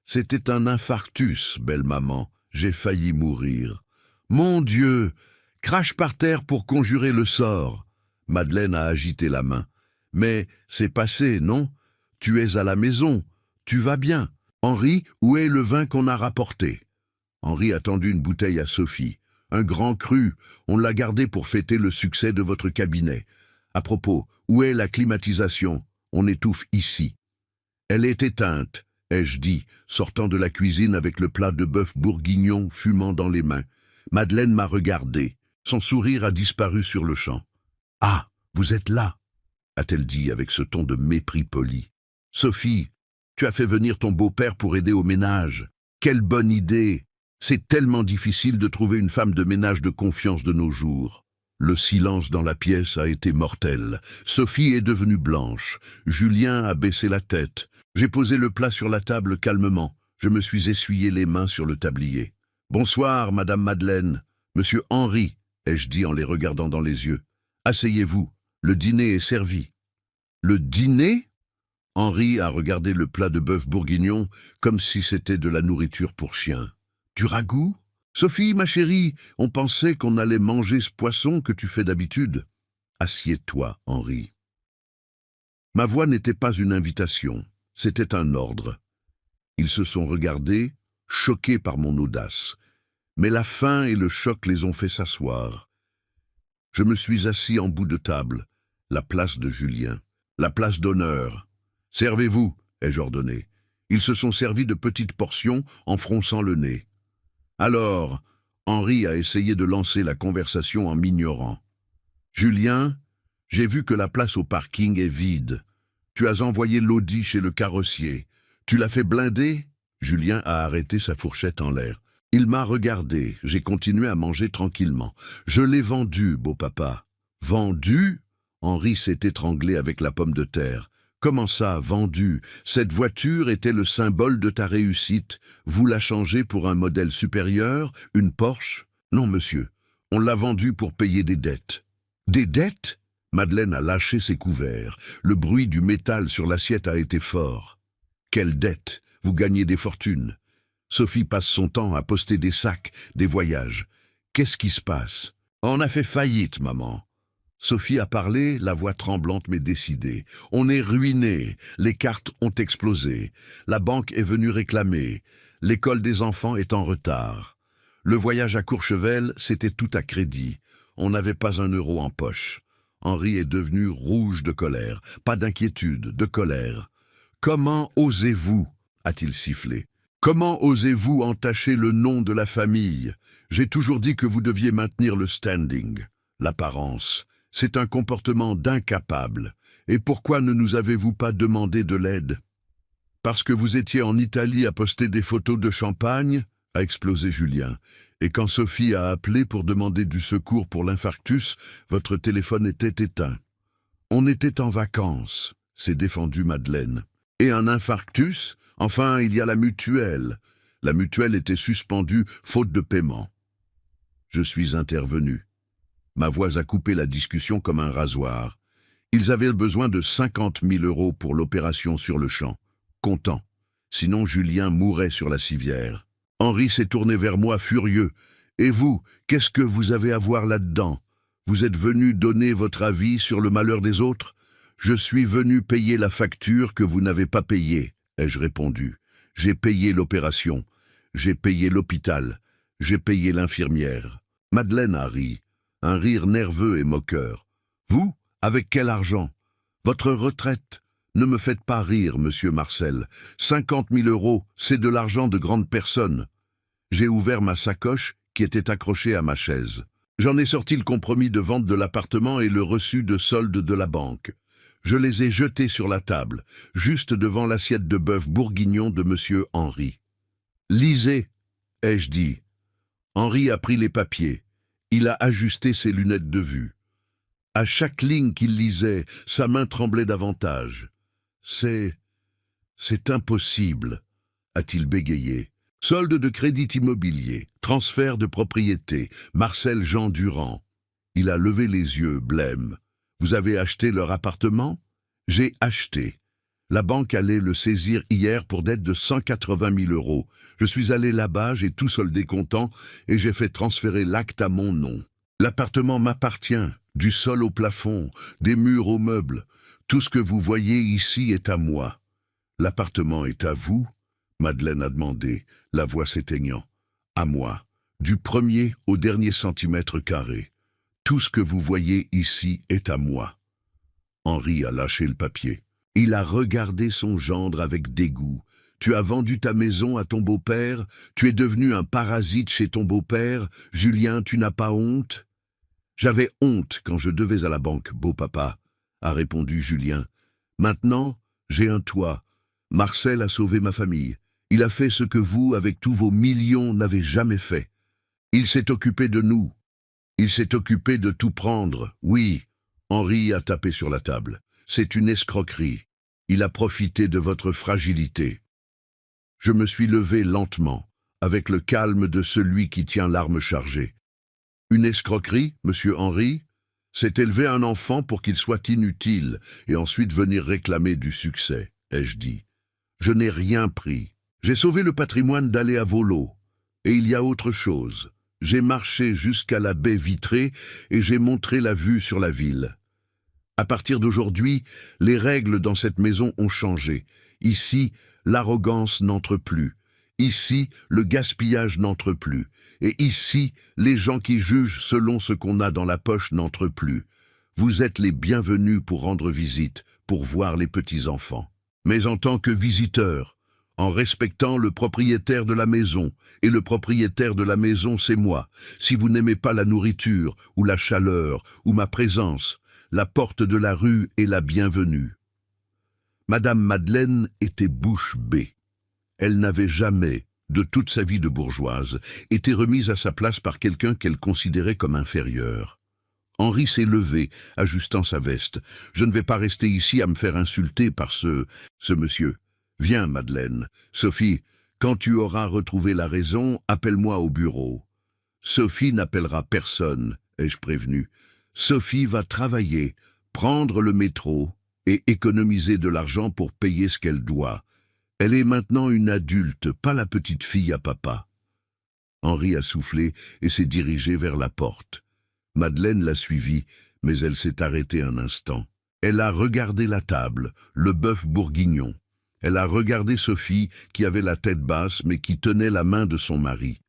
C'était un infarctus, belle maman. J'ai failli mourir. Mon Dieu! Crache par terre pour conjurer le sort. Madeleine a agité la main. Mais c'est passé, non? Tu es à la maison. Tu vas bien. Henri, où est le vin qu'on a rapporté? Henri a tendu une bouteille à Sophie. Un grand cru. On l'a gardé pour fêter le succès de votre cabinet. À propos, où est la climatisation? On étouffe ici. Elle est éteinte, ai-je dit, sortant de la cuisine avec le plat de bœuf bourguignon fumant dans les mains. Madeleine m'a regardé. Son sourire a disparu sur le champ. « Ah, vous êtes là !» a-t-elle dit avec ce ton de mépris poli. « Sophie, tu as fait venir ton beau-père pour aider au ménage. Quelle bonne idée! C'est tellement difficile de trouver une femme de ménage de confiance de nos jours. » Le silence dans la pièce a été mortel. Sophie est devenue blanche. Julien a baissé la tête. J'ai posé le plat sur la table calmement. Je me suis essuyé les mains sur le tablier. « Bonsoir, Madame Madeleine. Monsieur Henri, ai-je dit en les regardant dans les yeux. Asseyez-vous, le dîner est servi. » Le dîner? Henri a regardé le plat de bœuf bourguignon comme si c'était de la nourriture pour chien. « Du ragoût? Sophie, ma chérie, on pensait qu'on allait manger ce poisson que tu fais d'habitude. Assieds-toi, Henri. » Ma voix n'était pas une invitation, c'était un ordre. Ils se sont regardés, choqués par mon audace. Mais la faim et le choc les ont fait s'asseoir. Je me suis assis en bout de table, la place de Julien, la place d'honneur. « Servez-vous » ai-je ordonné. Ils se sont servis de petites portions en fronçant le nez. Alors, Henri a essayé de lancer la conversation en m'ignorant. « Julien, j'ai vu que la place au parking est vide. Tu as envoyé l'Audi chez le carrossier. Tu l'as fait blinder ?» Julien a arrêté sa fourchette en l'air. Il m'a regardé, j'ai continué à manger tranquillement. « Je l'ai vendu, beau papa. »« Vendu ?» Henri s'est étranglé avec la pomme de terre. Comment ça, vendu? Cette voiture était le symbole de ta réussite. Vous la changez pour un modèle supérieur, une Porsche? Non, monsieur. On l'a vendue pour payer des dettes. Des dettes? Madeleine a lâché ses couverts. Le bruit du métal sur l'assiette a été fort. Quelle dette? Vous gagnez des fortunes. Sophie passe son temps à poster des sacs, des voyages. Qu'est-ce qui se passe? On a fait faillite, maman. Sophie a parlé, la voix tremblante mais décidée. On est ruiné, les cartes ont explosé, la banque est venue réclamer, l'école des enfants est en retard. Le voyage à Courchevel, c'était tout à crédit. On n'avait pas un euro en poche. Henri est devenu rouge de colère, pas d'inquiétude, de colère. « Comment osez-vous » a-t-il sifflé. « Comment osez-vous entacher le nom de la famille? J'ai toujours dit que vous deviez maintenir le standing, l'apparence. C'est un comportement d'incapable. Et pourquoi ne nous avez-vous pas demandé de l'aide? Parce que vous étiez en Italie à poster des photos de champagne, a explosé Julien. Et quand Sophie a appelé pour demander du secours pour l'infarctus, votre téléphone était éteint. On était en vacances, s'est défendue Madeleine. Et un infarctus? Enfin, il y a la mutuelle. La mutuelle était suspendue faute de paiement. Je suis intervenu. Ma voix a coupé la discussion comme un rasoir. Ils avaient besoin de 50 000 € pour l'opération sur le champ. Content. Sinon Julien mourrait sur la civière. Henri s'est tourné vers moi furieux. « Et vous, qu'est-ce que vous avez à voir là-dedans? Vous êtes venu donner votre avis sur le malheur des autres? Je suis venu payer la facture que vous n'avez pas payée, ai-je répondu. J'ai payé l'opération. J'ai payé l'hôpital. J'ai payé l'infirmière. » Madeleine a ri. Un rire nerveux et moqueur. Vous? Avec quel argent? Votre retraite? Ne me faites pas rire, monsieur Marcel. 50 000 euros, c'est de l'argent de grande personne. J'ai ouvert ma sacoche qui était accrochée à ma chaise. J'en ai sorti le compromis de vente de l'appartement et le reçu de solde de la banque. Je les ai jetés sur la table, juste devant l'assiette de bœuf bourguignon de monsieur Henri. Lisez, ai-je dit. Henri a pris les papiers. Il a ajusté ses lunettes de vue. À chaque ligne qu'il lisait, sa main tremblait davantage. C'est impossible, a-t-il bégayé. Solde de crédit immobilier, transfert de propriété, Marcel Jean Durand. Il a levé les yeux, blême. Vous avez acheté leur appartement? J'ai acheté. La banque allait le saisir hier pour dette de 180 000 euros. Je suis allé là-bas, j'ai tout soldé comptant et j'ai fait transférer l'acte à mon nom. L'appartement m'appartient, du sol au plafond, des murs aux meubles. Tout ce que vous voyez ici est à moi. L'appartement est à vous? Madeleine a demandé, la voix s'éteignant. À moi, du premier au dernier centimètre carré. Tout ce que vous voyez ici est à moi. Henri a lâché le papier. Il a regardé son gendre avec dégoût. Tu as vendu ta maison à ton beau-père? Tu es devenu un parasite chez ton beau-père? Julien, tu n'as pas honte? J'avais honte quand je devais à la banque, beau papa, a répondu Julien. Maintenant, j'ai un toit. Marcel a sauvé ma famille. Il a fait ce que vous, avec tous vos millions, n'avez jamais fait. Il s'est occupé de nous. Il s'est occupé de tout prendre. Oui, Henri a tapé sur la table. C'est une escroquerie. Il a profité de votre fragilité. Je me suis levé lentement, avec le calme de celui qui tient l'arme chargée. Une escroquerie, monsieur Henri? C'est élever un enfant pour qu'il soit inutile, et ensuite venir réclamer du succès, ai-je dit. Je n'ai rien pris. J'ai sauvé le patrimoine d'aller à volo. Et il y a autre chose. J'ai marché jusqu'à la baie vitrée et j'ai montré la vue sur la ville. À partir d'aujourd'hui, les règles dans cette maison ont changé. Ici, l'arrogance n'entre plus. Ici, le gaspillage n'entre plus. Et ici, les gens qui jugent selon ce qu'on a dans la poche n'entrent plus. Vous êtes les bienvenus pour rendre visite, pour voir les petits-enfants. Mais en tant que visiteurs, en respectant le propriétaire de la maison, et le propriétaire de la maison, c'est moi. Si vous n'aimez pas la nourriture, ou la chaleur, ou ma présence, la porte de la rue est la bienvenue. Madame Madeleine était bouche bée. Elle n'avait jamais, de toute sa vie de bourgeoise, été remise à sa place par quelqu'un qu'elle considérait comme inférieur. Henri s'est levé, ajustant sa veste. « Je ne vais pas rester ici à me faire insulter par ce monsieur. Viens, Madeleine. Sophie, quand tu auras retrouvé la raison, appelle-moi au bureau. » Sophie n'appellera personne, ai-je prévenu. Sophie va travailler, prendre le métro et économiser de l'argent pour payer ce qu'elle doit. Elle est maintenant une adulte, pas la petite fille à papa. Henri a soufflé et s'est dirigé vers la porte. Madeleine l'a suivi, mais elle s'est arrêtée un instant. Elle a regardé la table, le bœuf bourguignon. Elle a regardé Sophie, qui avait la tête basse, mais qui tenait la main de son mari.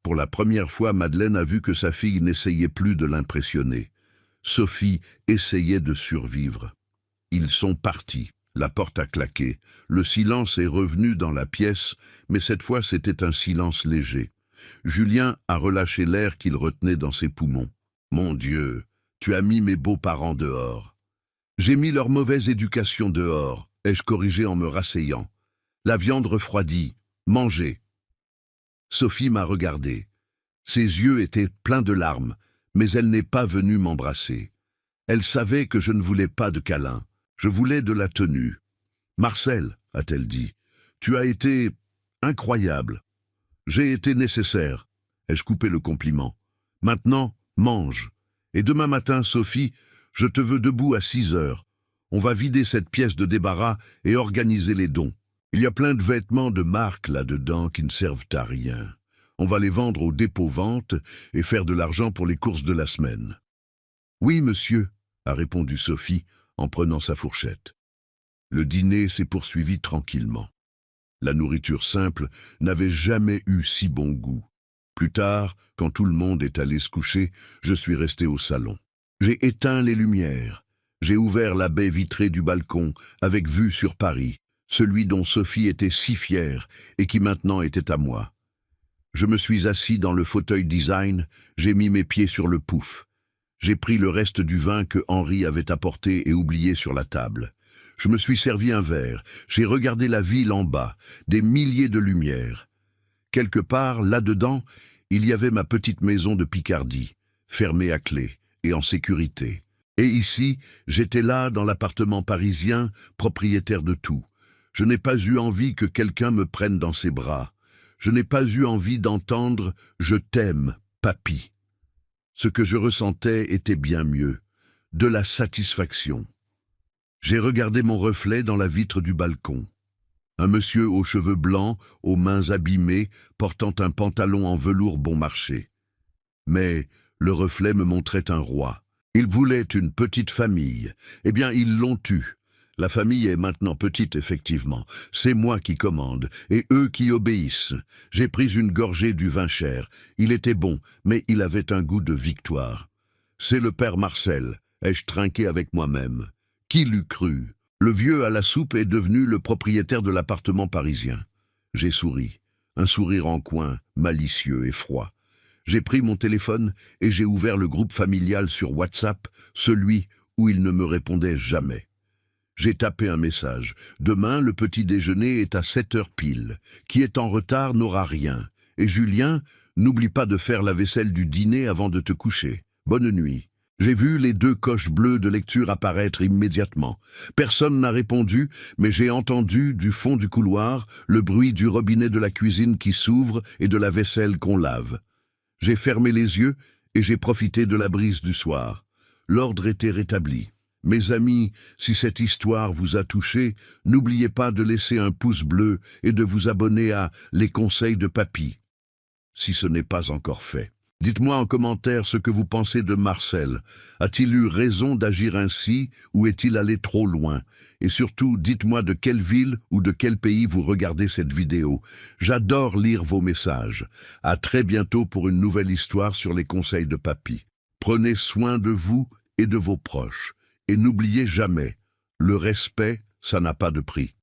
Pour la première fois, Madeleine a vu que sa fille n'essayait plus de l'impressionner. Sophie essayait de survivre. Ils sont partis. La porte a claqué. Le silence est revenu dans la pièce, mais cette fois c'était un silence léger. Julien a relâché l'air qu'il retenait dans ses poumons. « Mon Dieu, tu as mis mes beaux-parents dehors. »« J'ai mis leur mauvaise éducation dehors. » ai-je corrigé en me rasseyant. La viande refroidie. Mangez. Sophie m'a regardé. Ses yeux étaient pleins de larmes, mais elle n'est pas venue m'embrasser. Elle savait que je ne voulais pas de câlin. Je voulais de la tenue. « Marcel, a-t-elle dit, tu as été incroyable. J'ai été nécessaire. » Ai-je coupé le compliment. « Maintenant, mange. Et demain matin, Sophie, je te veux debout à 6 heures. On va vider cette pièce de débarras et organiser les dons. Il y a plein de vêtements de marque là-dedans qui ne servent à rien. On va les vendre au dépôt-vente et faire de l'argent pour les courses de la semaine. »« Oui, monsieur, » a répondu Sophie en prenant sa fourchette. Le dîner s'est poursuivi tranquillement. La nourriture simple n'avait jamais eu si bon goût. Plus tard, quand tout le monde est allé se coucher, je suis resté au salon. J'ai éteint les lumières. J'ai ouvert la baie vitrée du balcon, avec vue sur Paris, celui dont Sophie était si fière et qui maintenant était à moi. Je me suis assis dans le fauteuil design, j'ai mis mes pieds sur le pouf. J'ai pris le reste du vin que Henri avait apporté et oublié sur la table. Je me suis servi un verre, j'ai regardé la ville en bas, des milliers de lumières. Quelque part, là-dedans, il y avait ma petite maison de Picardie, fermée à clé et en sécurité. Et ici, j'étais là dans l'appartement parisien, propriétaire de tout. Je n'ai pas eu envie que quelqu'un me prenne dans ses bras. Je n'ai pas eu envie d'entendre « Je t'aime, papy ». Ce que je ressentais était bien mieux, de la satisfaction. J'ai regardé mon reflet dans la vitre du balcon. Un monsieur aux cheveux blancs, aux mains abîmées, portant un pantalon en velours bon marché. Mais le reflet me montrait un roi. Il voulait une petite famille. Eh bien, ils l'ont eue. La famille est maintenant petite, effectivement. C'est moi qui commande, et eux qui obéissent. J'ai pris une gorgée du vin cher. Il était bon, mais il avait un goût de victoire. C'est le père Marcel, ai-je trinqué avec moi-même. Qui l'eût cru? Le vieux à la soupe est devenu le propriétaire de l'appartement parisien. J'ai souri, un sourire en coin, malicieux et froid. J'ai pris mon téléphone et j'ai ouvert le groupe familial sur WhatsApp, celui où il ne me répondait jamais. J'ai tapé un message. Demain, le petit déjeuner est à 7 heures pile. Qui est en retard n'aura rien. Et Julien, n'oublie pas de faire la vaisselle du dîner avant de te coucher. Bonne nuit. J'ai vu les 2 coches bleues de lecture apparaître immédiatement. Personne n'a répondu, mais j'ai entendu, du fond du couloir, le bruit du robinet de la cuisine qui s'ouvre et de la vaisselle qu'on lave. J'ai fermé les yeux et j'ai profité de la brise du soir. L'ordre était rétabli. Mes amis, si cette histoire vous a touché, n'oubliez pas de laisser un pouce bleu et de vous abonner à Les Conseils de Papy, si ce n'est pas encore fait. Dites-moi en commentaire ce que vous pensez de Marcel. A-t-il eu raison d'agir ainsi ou est-il allé trop loin? Et surtout, dites-moi de quelle ville ou de quel pays vous regardez cette vidéo. J'adore lire vos messages. À très bientôt pour une nouvelle histoire sur Les Conseils de Papy. Prenez soin de vous et de vos proches. Et n'oubliez jamais, le respect, ça n'a pas de prix.